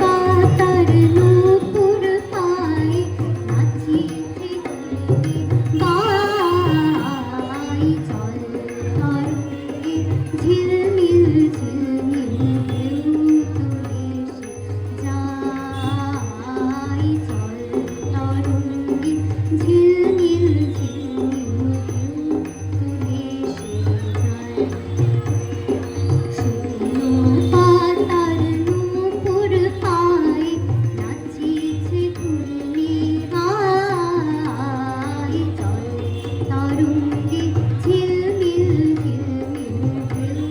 পাতার নূপুর পায়ে নাচিতে গাই চল তরঙ্গে ঝিলমিল ঝিলমিল ঢেউ তুলে যাই চল তরঙ্গে ঝিলমিল ঝিলমিল ঢেউ তুলে যায় শুকনো পাতার নূপুর পায়ে নাচিছে ঘূর্ণি গাই চল তরঙ্গে ঝিলমিল ঝিলমিল ঢেউ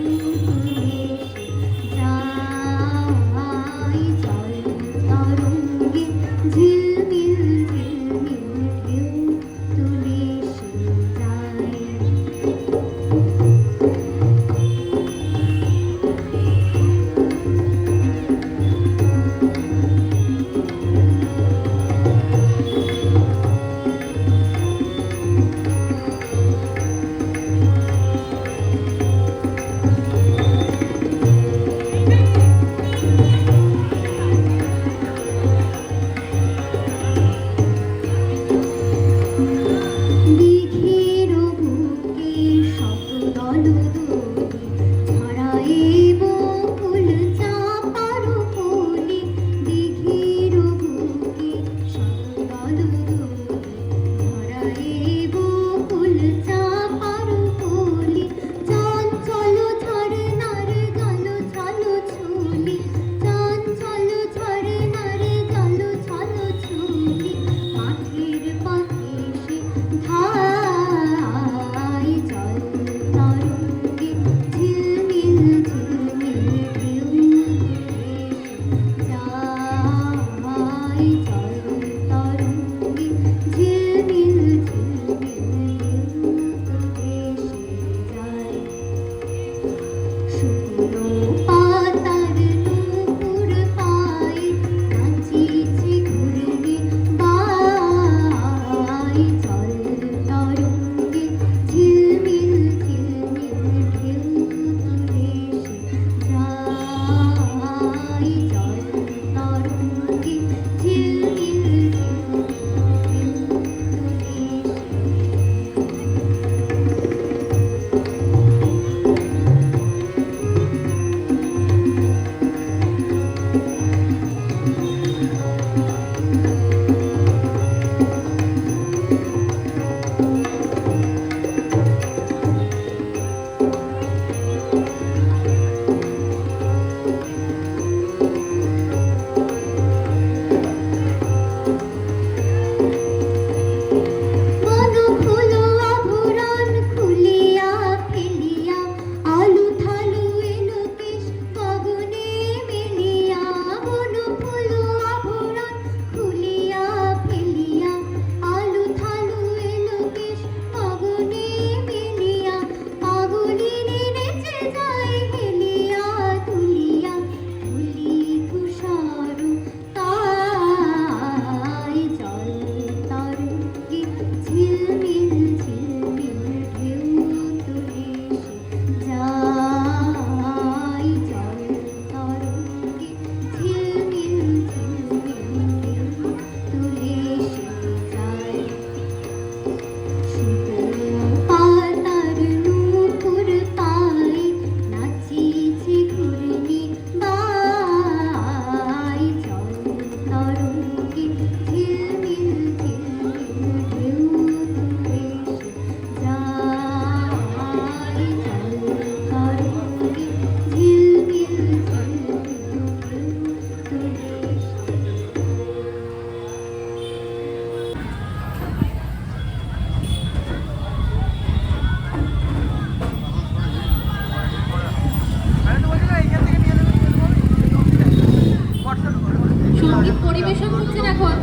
সঙ্গীত পরিবেশন করছেন এখন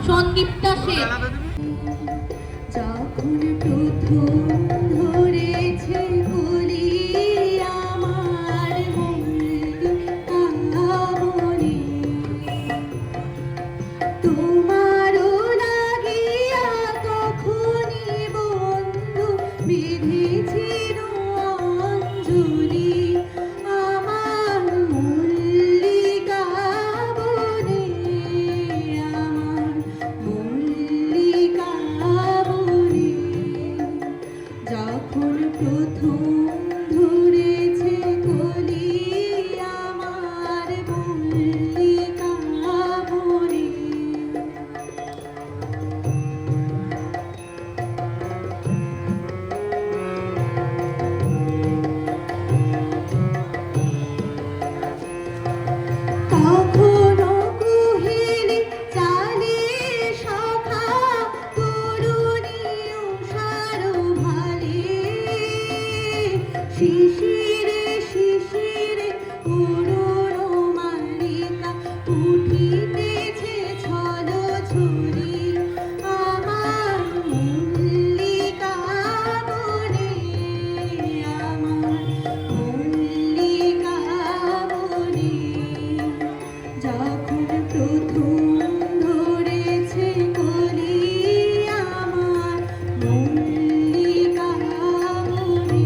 সন্দীপ্তা সেন। যখন প্রথম ধরেছে কলি আমার মনে তোমারও লাগিয়া তখনই বন্ধু বেঁধেছিল অঞ্জলি আমার মল্লিকা বনে আমার মল্লিকা বনে যখন প্রথম ধরেছে কলি আমার মল্লিকা বনে কখনো কুহেলি চালে সখা তরুণীয় সারো ভালে শিশিরে শিশিরে পুরনো মালিকা উঠিতেছে ছল ছড়ি আমার মল্লিকা বনে আমার মল্লিকা বনে যখন প্রথম ধরেছে কলি আমার মল্লিকা বনে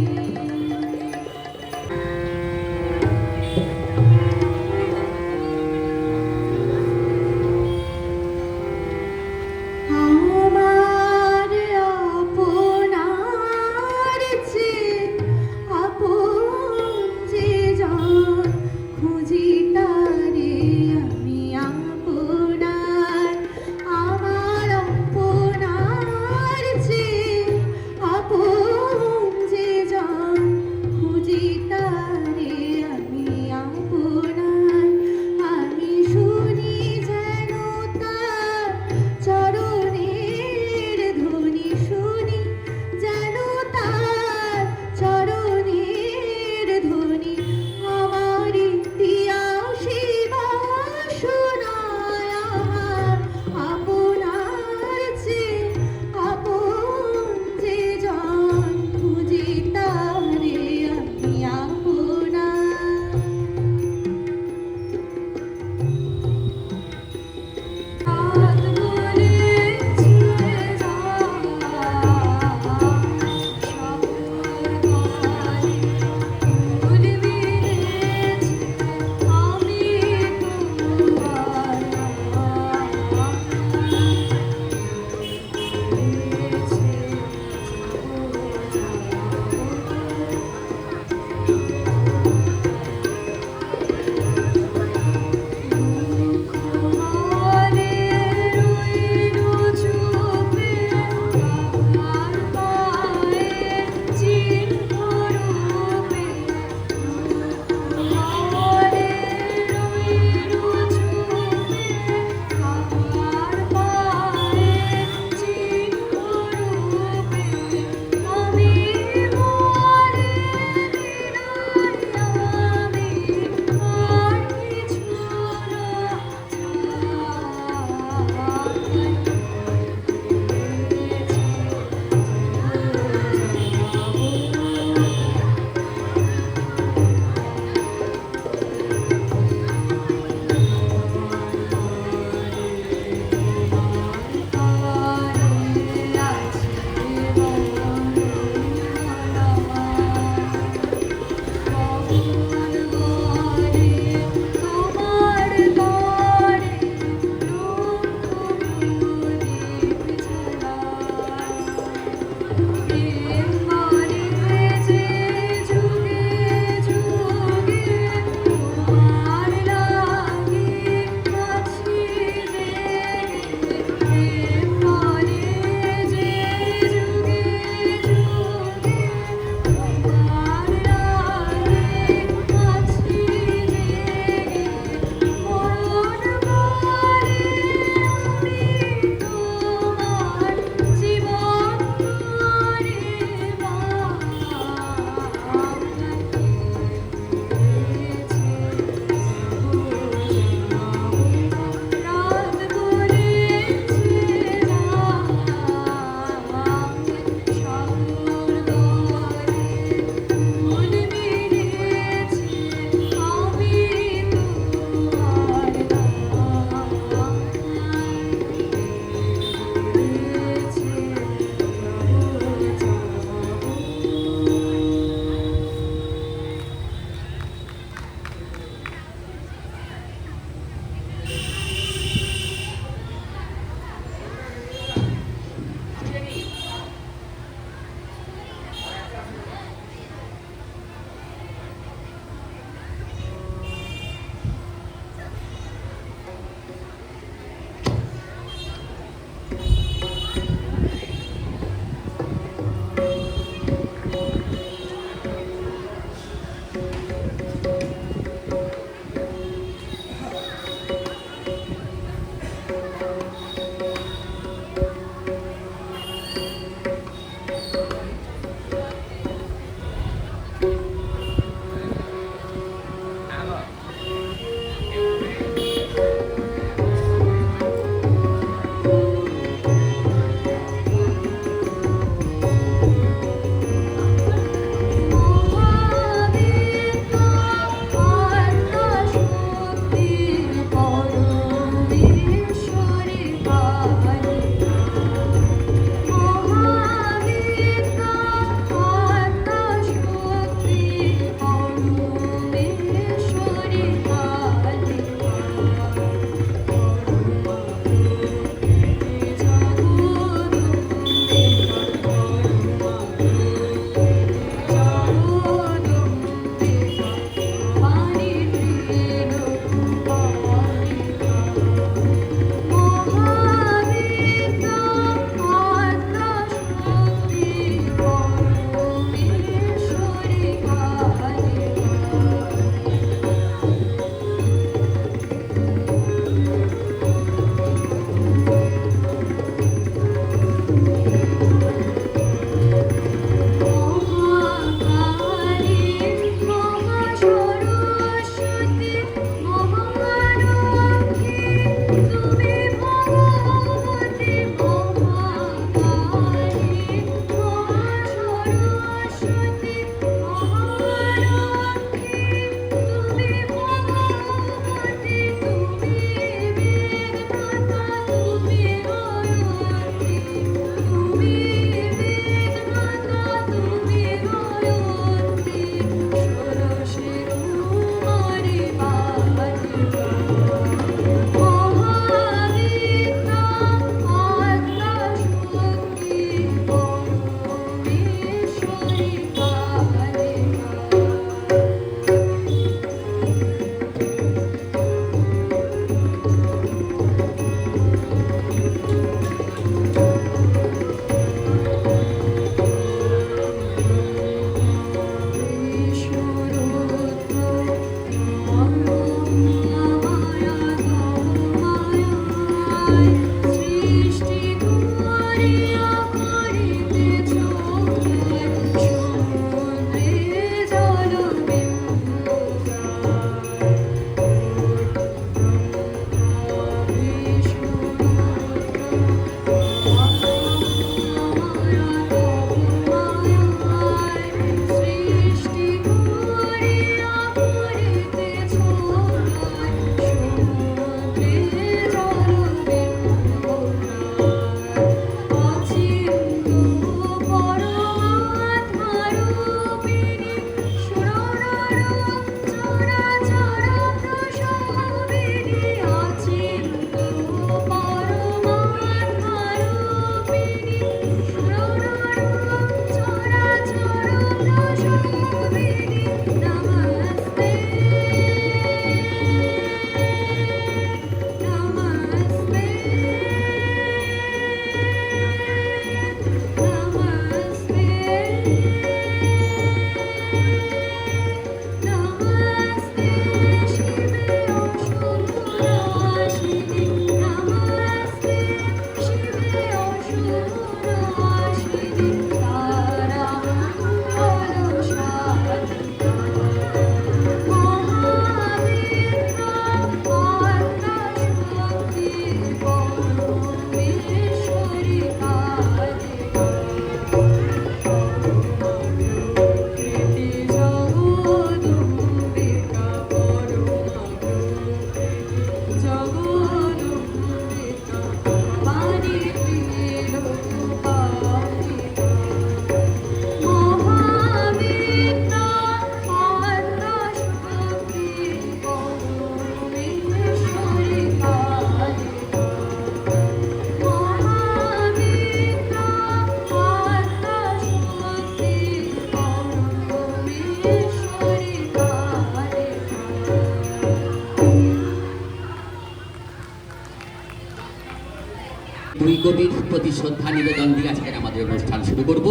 কবির প্রতি শ্রদ্ধা নিবেদন দিয়ে আজকের আমাদের অনুষ্ঠান শুরু করব।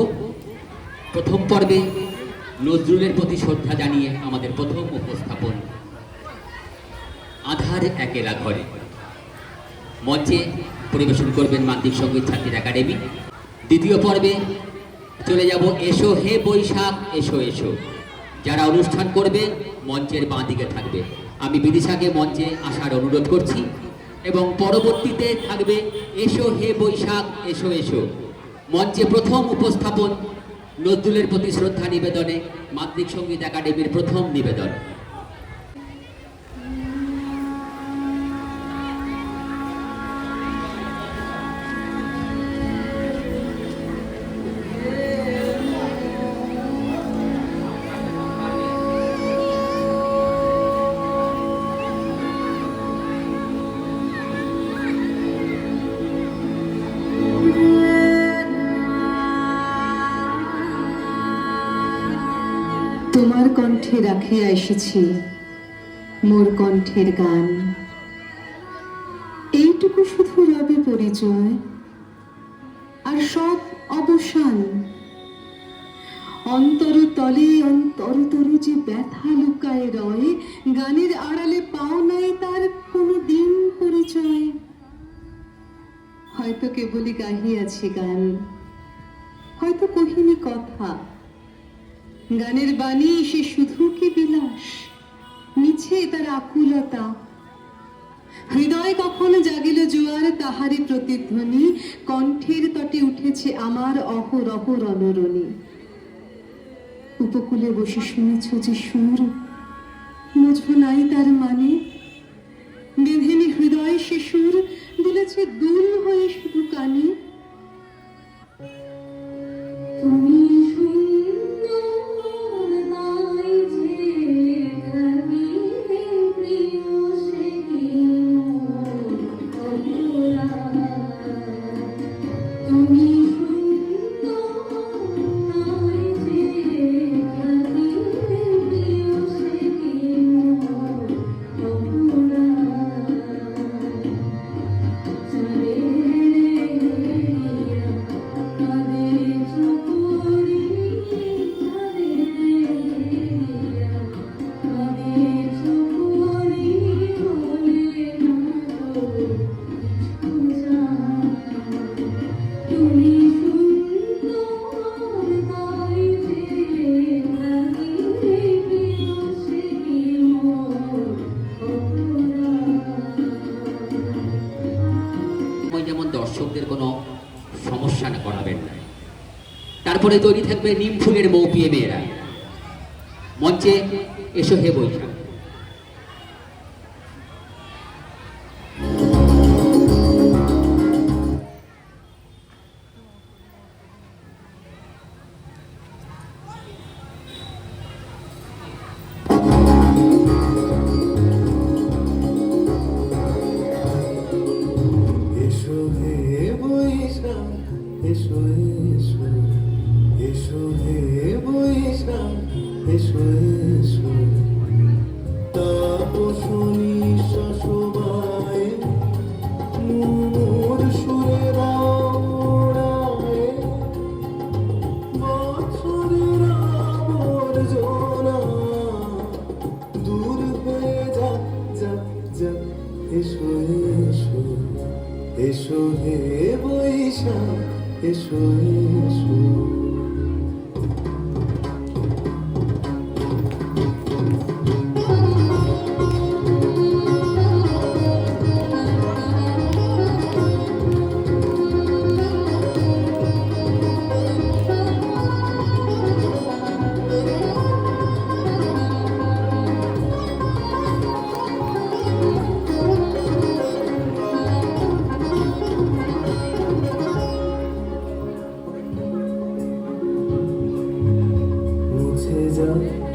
প্রথম পর্বে নজরুলের প্রতি শ্রদ্ধা জানিয়ে আমাদের প্রথম উপস্থাপন আধার একেলা ঘরে। মঞ্চে পরিবেশন করবেন মাধ্যমিক সঙ্গীত ছাত্রীর একাডেমি। দ্বিতীয় পর্বে চলে যাব এসো হে বৈশাখ এসো এসো। যারা অনুষ্ঠান করবে মঞ্চের বাঁ দিকে থাকবে। আমি বিদিশাকে মঞ্চে আসার অনুরোধ করছি এবং পরবর্তীতে থাকবে এসো হে বৈশাখ এসো এসো। মঞ্চে প্রথম উপস্থাপন নজরুলের প্রতি শ্রদ্ধা নিবেদনে মাধ্যমিক সঙ্গীত একাডেমির প্রথম নিবেদন। তোমার কণ্ঠে রাখিয়া এসেছি মোর কণ্ঠের গান, এইটুকু শুধু রবে পরিচয়, আর সব অবসান। অন্তর তলে অন্তরতর যে ব্যথা লুকায় রয়, গানের আড়ালে পাও নাই তার কোনো দিন পরিচয়। হয়তো কেবলই গাহিয়াছি গান, হয়তো কহিনি কথা। গানের বাণী সে শুধু কি বিলাস, মিছে তার আকুলতা। হৃদয় কখনো জাগিল জোয়ার, তাহারই প্রতিধ্বনি কণ্ঠের তটে উঠেছে আমার অহরহ রণরণী। উপকূলে বসে শুনেছ যে সুর, বোঝো নাই তার মানে। বেঁধেনি হৃদয় সে সুর, দুলেছে দুল হয়ে শুধু কানে। তুমি যেমন দর্শকদের কোনো সমস্যা না করাবেন না। তারপরে তৈরি থাকবে নিম ফুলের মৌপিয়ে মেয়েরা। মঞ্চে এসো হে বৈশাখ। এসো হে বৈশাখ এসো এসো, এসো হে বৈশাখ এসো এসো। তাপসনী শশবায় মোর সুরের আওড়ায়, বছরের আবর্জনা দূর হয়ে যাক যাক যাক। এসো এসো, এসো হে বৈশাখ এসো এসো।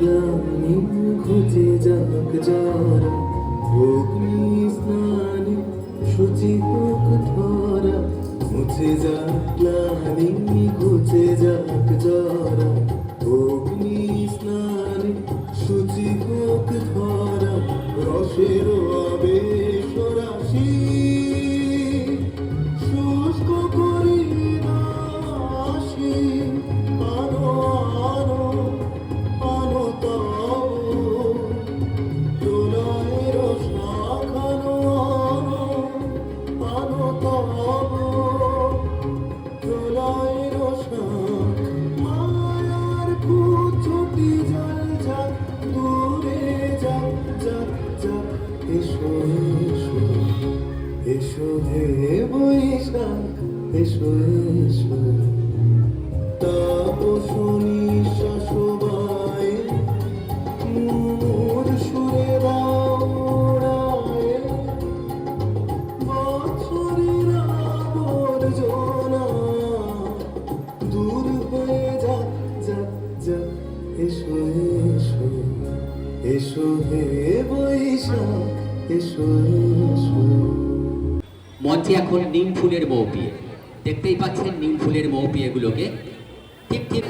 জানি খুঁজে যাক যারা, অগ্নি স্নানে শুচি হোক ধরা। মুছে যাক গ্লানি ঘুচে যাক যারা, অগ্নি স্নানে শুচি হোক ধরা। রসের আবেশ রাশি শুষ্ক এসো এসো তাপসনী শাসবায় মোর সুরে বাউড়ায় বছরের আবর্জনা দূর হয়ে যাক যাক যাক এসো এসো এসো হে বৈশাখ এসো এসো মঞ্চে এখন নিম ফুলের মৌপিয়ে, দেখতেই পাচ্ছেন নিম ফুলের মৌপিয়েগুলোকে। ঠিক ঠিক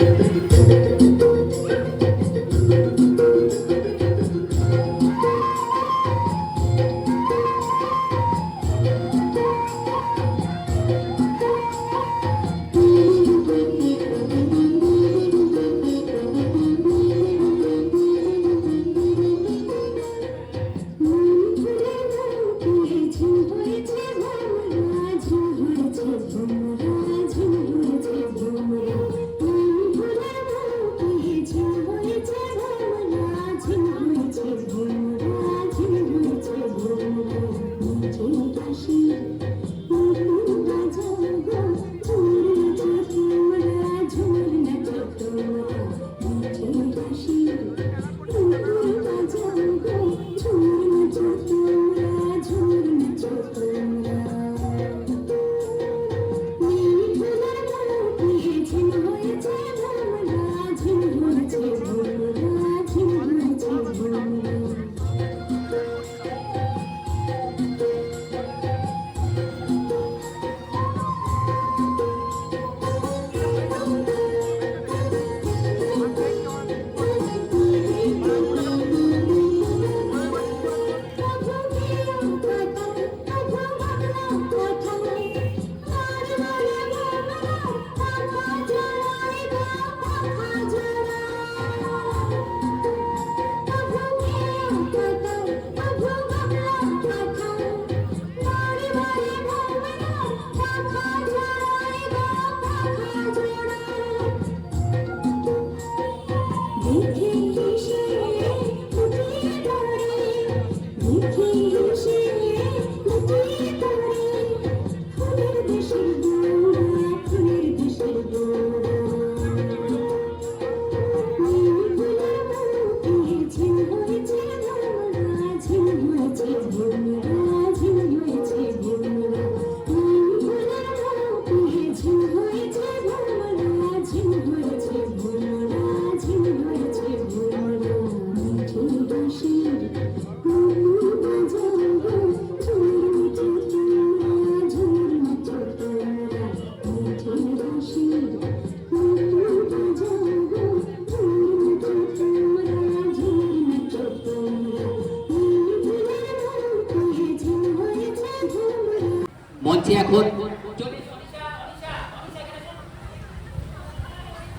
মঞ্চে এখন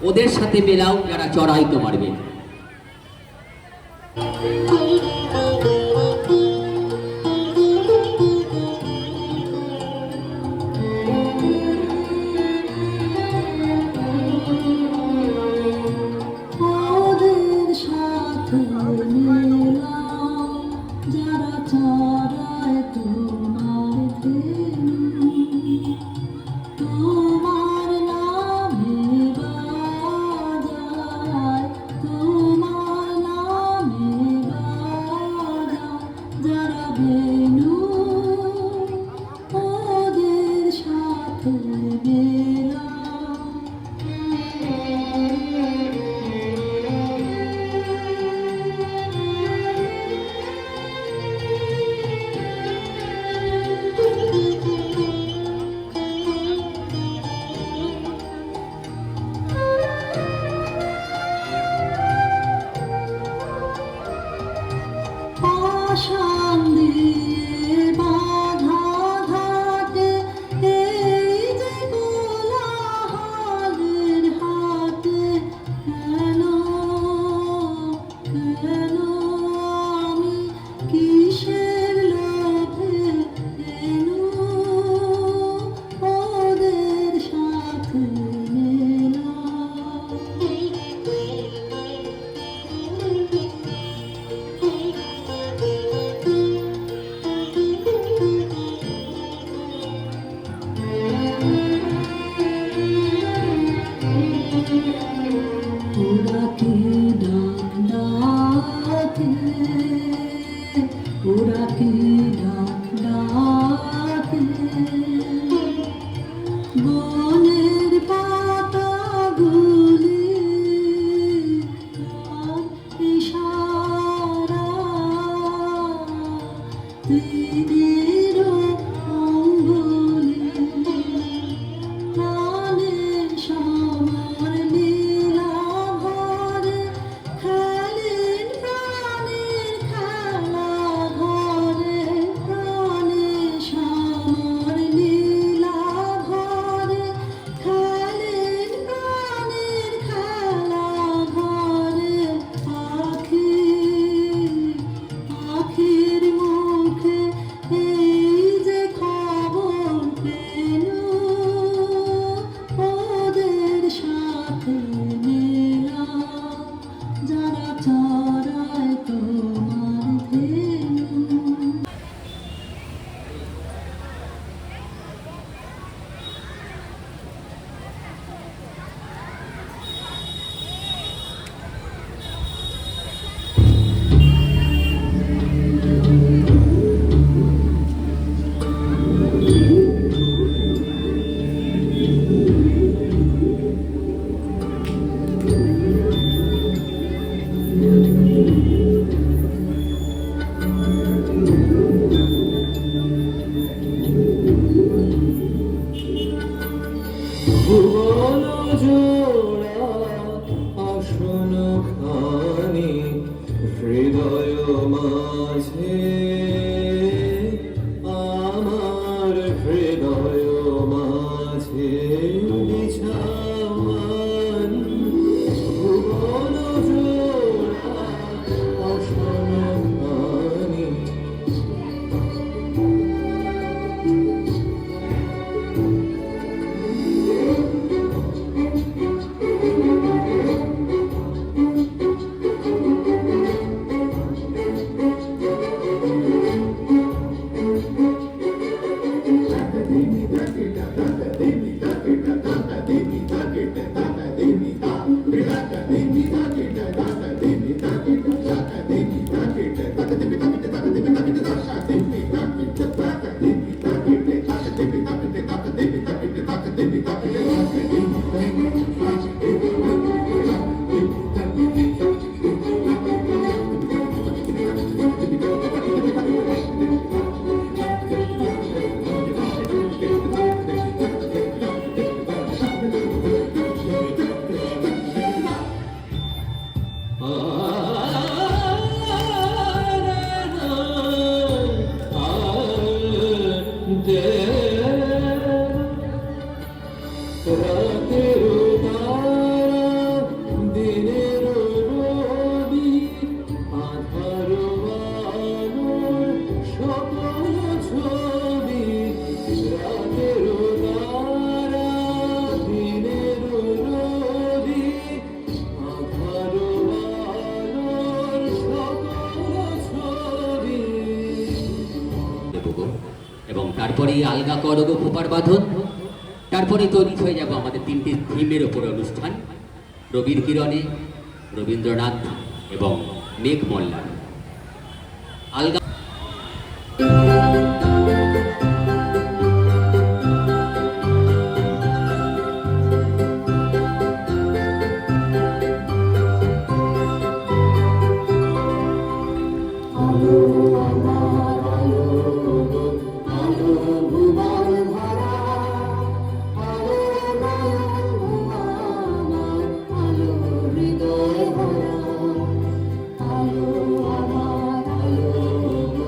ওদের সাথে মেলাও যারা চড়াইতে পারবে। ডাকে ওরা কি ডাক ডাকে বনের পাতাগুলি আর ইশারা তীরের অঙ্গুলি প্রাণের সমর লীলা ভরে খেলেন প্রাণের খেলা ঘরে প্রাণের সমর লীলা ভরে খেলেন প্রাণের খেলা ঘরে আখির মুখে এই যে খবর পেল ওদের সাথে মেলা যারা চড়ায় তোমার ধেনু। ভুবন জোড়া আসন খানি হৃদয় মাঝে আমার হৃদয় মাঝে বিছাওয়ানি ভুবন জোড়া আসন খানি রাতের তারা দিনের রবি আধার আলোর সকল ছবি রাতের তারা দিনের রবি আধার আলোর সকল ছবি দেবো গো। এবং তারপরেই আলগা করো গো খোপার বাঁধন। তারপরে তৈরি হয়ে যাব আমাদের তিনটি থিমের ওপর অনুষ্ঠান, রবির কিরণে, রবীন্দ্রনাথ এবং মেঘমল্লার। আলগা হৃদয় ভরা আলো আমার আলো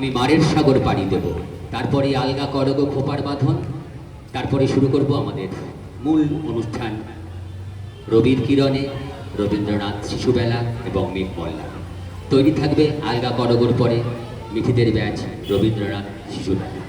আমি মারের সাগর পাড়ি দেব। তারপরে আলগা করগ খোপার বাঁধন, তারপরে শুরু করব আমাদের মূল অনুষ্ঠান রবির কিরণে, রবীন্দ্রনাথ শিশুবেলা এবং মেঘমল্লা। তৈরি থাকবে আলগা করগর পরে মিঠিদের ব্যাচ রবীন্দ্রনাথ শিশুবেলা।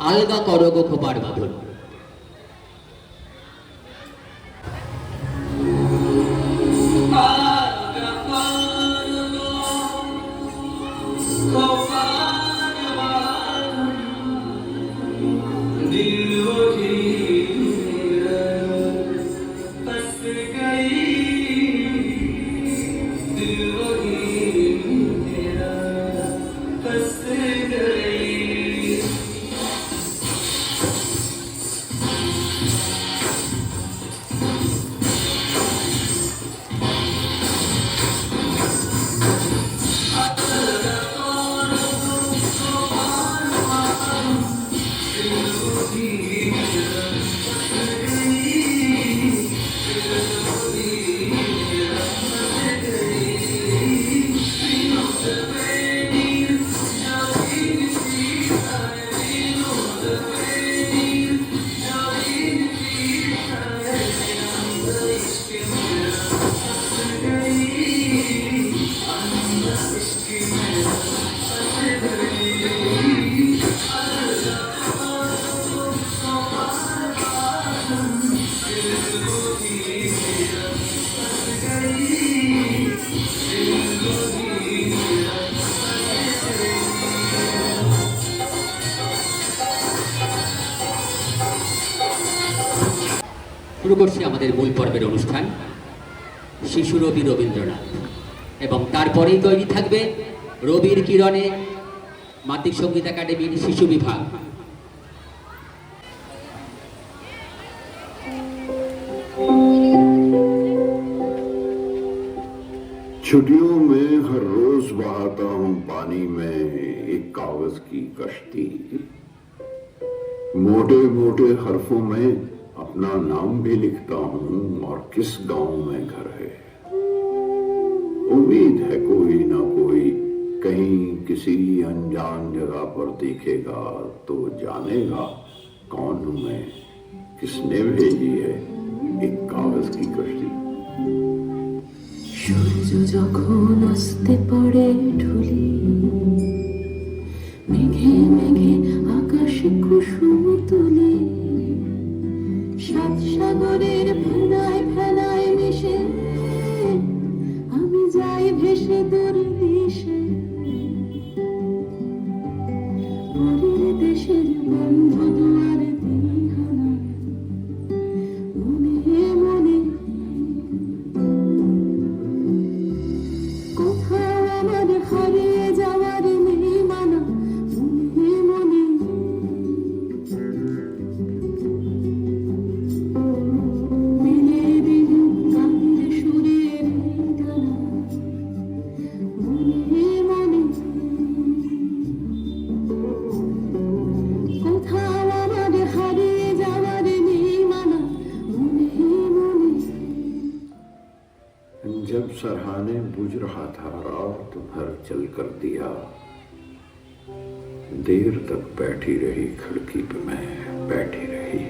আলগা করগ খোপার বাঁধন। শুরু করছি আমাদের মূল পর্বের অনুষ্ঠান শিশু রবি রবীন্দ্রনাথ, এবং তারপরেই তৈরি থাকবে রবির কিরণে মাধ্যমিক সঙ্গীত একাডেমির শিশু বিভাগ। छुट्टियों में हर रोज बहाता हूँ पानी में एक कागज की कश्ती, मोटे मोटे हरफों में अपना नाम भी लिखता हूँ और किस गांव में घर है। उम्मीद है कोई ना कोई कहीं किसी अनजान जगह पर दिखेगा तो जानेगा कौन हूं मैं, किसने भेजी है एक कागज की कश्ती। সূর্য যখন অস্তে পড়ে ঢুলি মেঘে মেঘে আকাশ কুসুম তুলে, সাত সাগরের ফেনায় ফেনায় মিশে আমি যাই ভেসে তোর দেশে। পরের দেশের বন্ধ দুয়ার দিহানা মনে মনে, কোথাও আমার হারিয়ে যাওয়ার নেই মানা মনে মনে। বেলে বেলে গানের সুরের টানা মনে মনে, কোথাও আমার হারিয়ে যাওয়ার নেই মানা মনে মনে। जब सरहाने बुझ रहा था रात भर चल कर दिया, देर तक बैठी रही खिड़की पे मैं बैठी रही।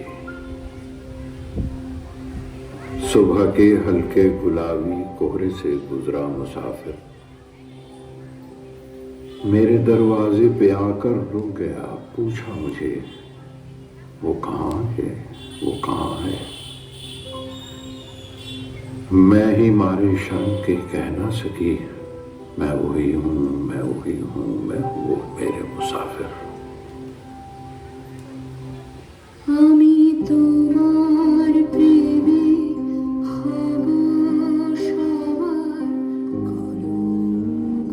सुबह के हल्के गुलाबी कोहरे से गुजरा मुसाफिर मेरे दरवाजे पे आकर रुक गया, पूछा मुझे वो कहाँ है, वो कहाँ है। मैं ही मारे शर्म के कह ना सकी, मैं वही हूँ, मैं वही हूँ, मैं हूँ वो मेरे मुसाफिर। আমি তোমার প্রেমে হব সবার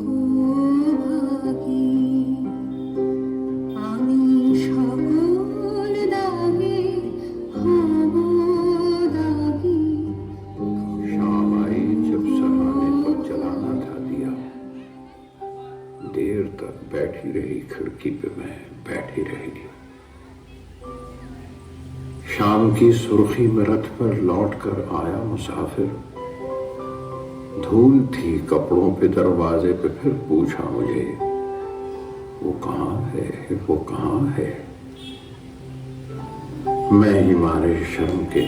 কলঙ্ক ভাগী, আমি সকল দাগে হব দাগী। शाम आई जब सरहाने पर जलाना था दिया, देर तक बैठी रही खिड़की पे मैं बैठी रही। शाम की सुर्खी में रथ पर लौट कर आया मुसाफिर, धूल थी कपड़ों पे दरवाजे पे, फिर पूछा मुझे वो कहाँ है, वो कहाँ है। मैं ही मारे शर्म के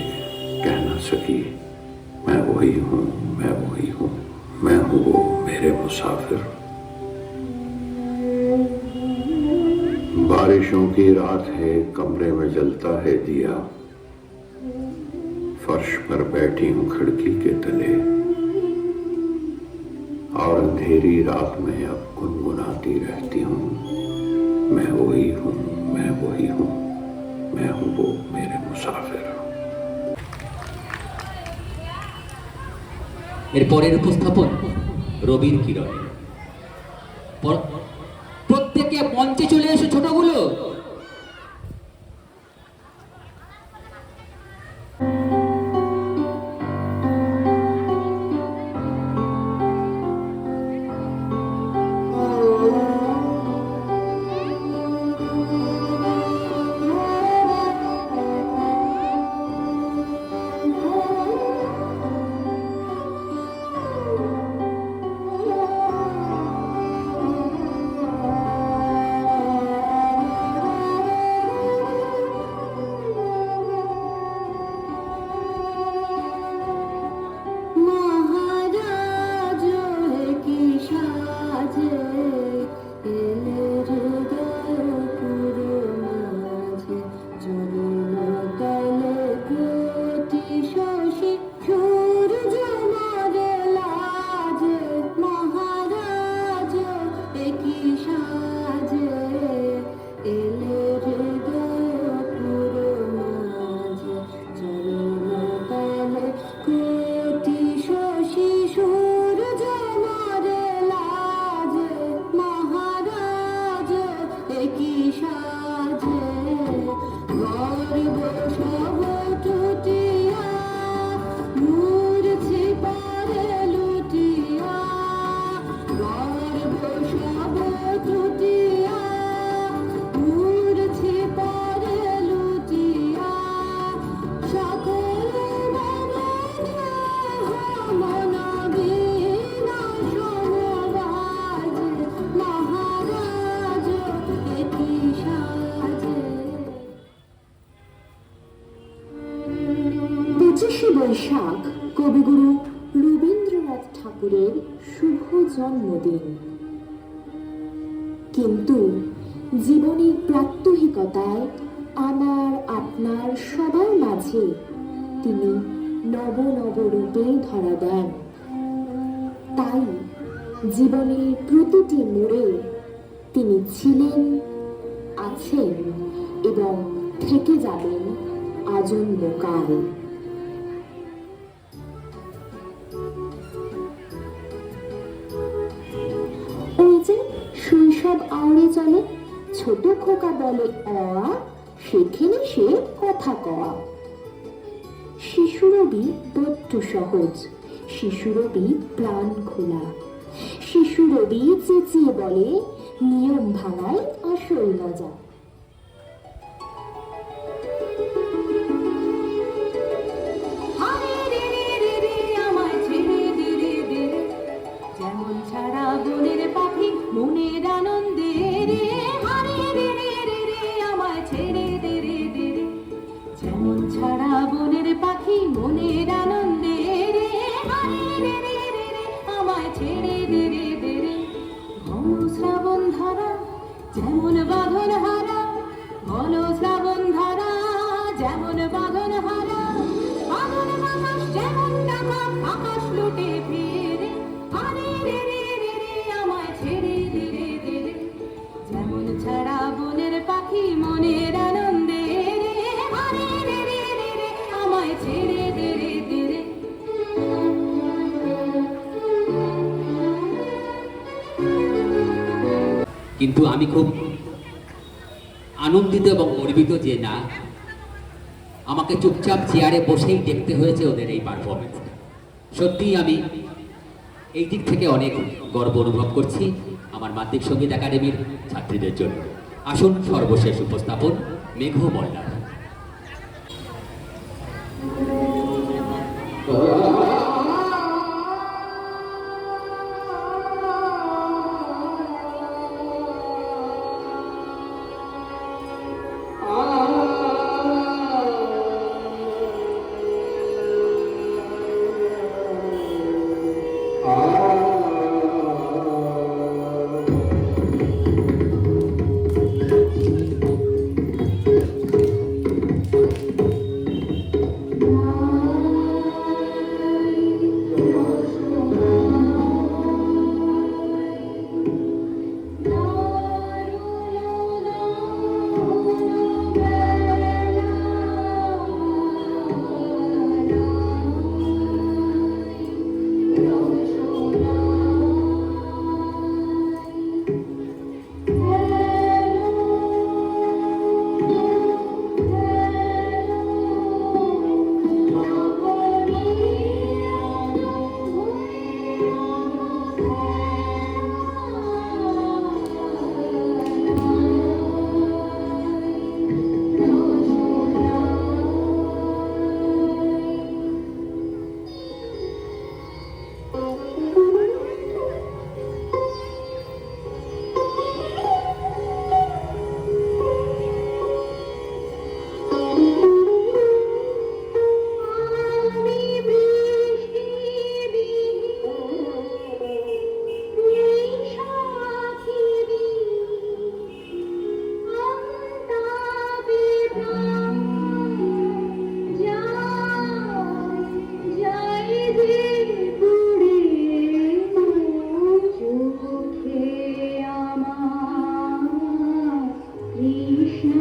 कह ना सकी, मैं वही हूँ, मैं वही हूँ, मैं हूँ वो मेरे मुसाफिर। बारिशों की रात है, कमरे में जलता है दिया, फर्श पर बैठी हूँ खिड़की के तले, और अंधेरी रात में अब गुनगुनाती रहती हूँ, मैं वही हूँ, मैं वही हूँ, मैं हूँ वो मेरे मुसाफिर। এর পরের উপস্থাপন রবির কিরণ। প্রত্যেকে মঞ্চে চলে এসো ছোটগুলো। বৈশাখ কবিগুরু রবীন্দ্রনাথ ঠাকুরের শুভ জন্মদিন, কিন্তু জীবনের প্রাত্যহিকতায় আমার আপনার সবার মাঝে তিনি নব নব রূপে ধরা দেন। তাই জীবনের প্রতিটি মোড়ে তিনি ছিলেন, আছেন এবং থেকে যাবেন আজন্মকাল। ওই যে শৈশব আওড়ে চলে, ছোট খোকা বলে অ, সেখানে সে কথা কওয়া। শিশুরবি বড্ড সহজ, শিশুরবি প্রাণ খোলা, শিশুরবি চেঁচিয়ে বলে, নিয়ম ভাঙায় আসল মজা। যেমন ছাড়া বনের পাখি মনের আনন্দে রে, হারে রে রে রে রে আমায় ছেড়ে দে রে দে রে। যেমন ছাড়া বনের পাখি মনের আনন্দে রে, হারে রে রে রে রে আমায় ছেড়ে দে রে দে রে। ঘন শ্রাবণ ধারা যেমন বাঁধন হারা, ঘন শ্রাবণ ধারা যেমন বাঁধন হারা, বাঁধন বাতাস যেমন ডাকা আকাশ লুটে ফিরে, হারে রে রে রে রে আমায় ছেড়ে দে রে দে রে। যেমন ছাড়া বনের পাখি মনের আনন্দে রে, হারে রে রে রে রে আমায় ছেড়ে দে রে দে রে। কিন্তু আমি খুব আনন্দিত এবং গর্বিত যে না, আমাকে চুপচাপ চেয়ারে বসেই দেখতে হয়েছে ওদের এই পারফরমেন্স। সত্যিই আমি এই দিক থেকে অনেক গর্ব অনুভব করছি আমার মাধ্যমিক সঙ্গীত একাডেমির ছাত্রীদের জন্য। আসুন সর্বশেষ উপস্থাপন মেঘ ময়লা। কৃষ্ণ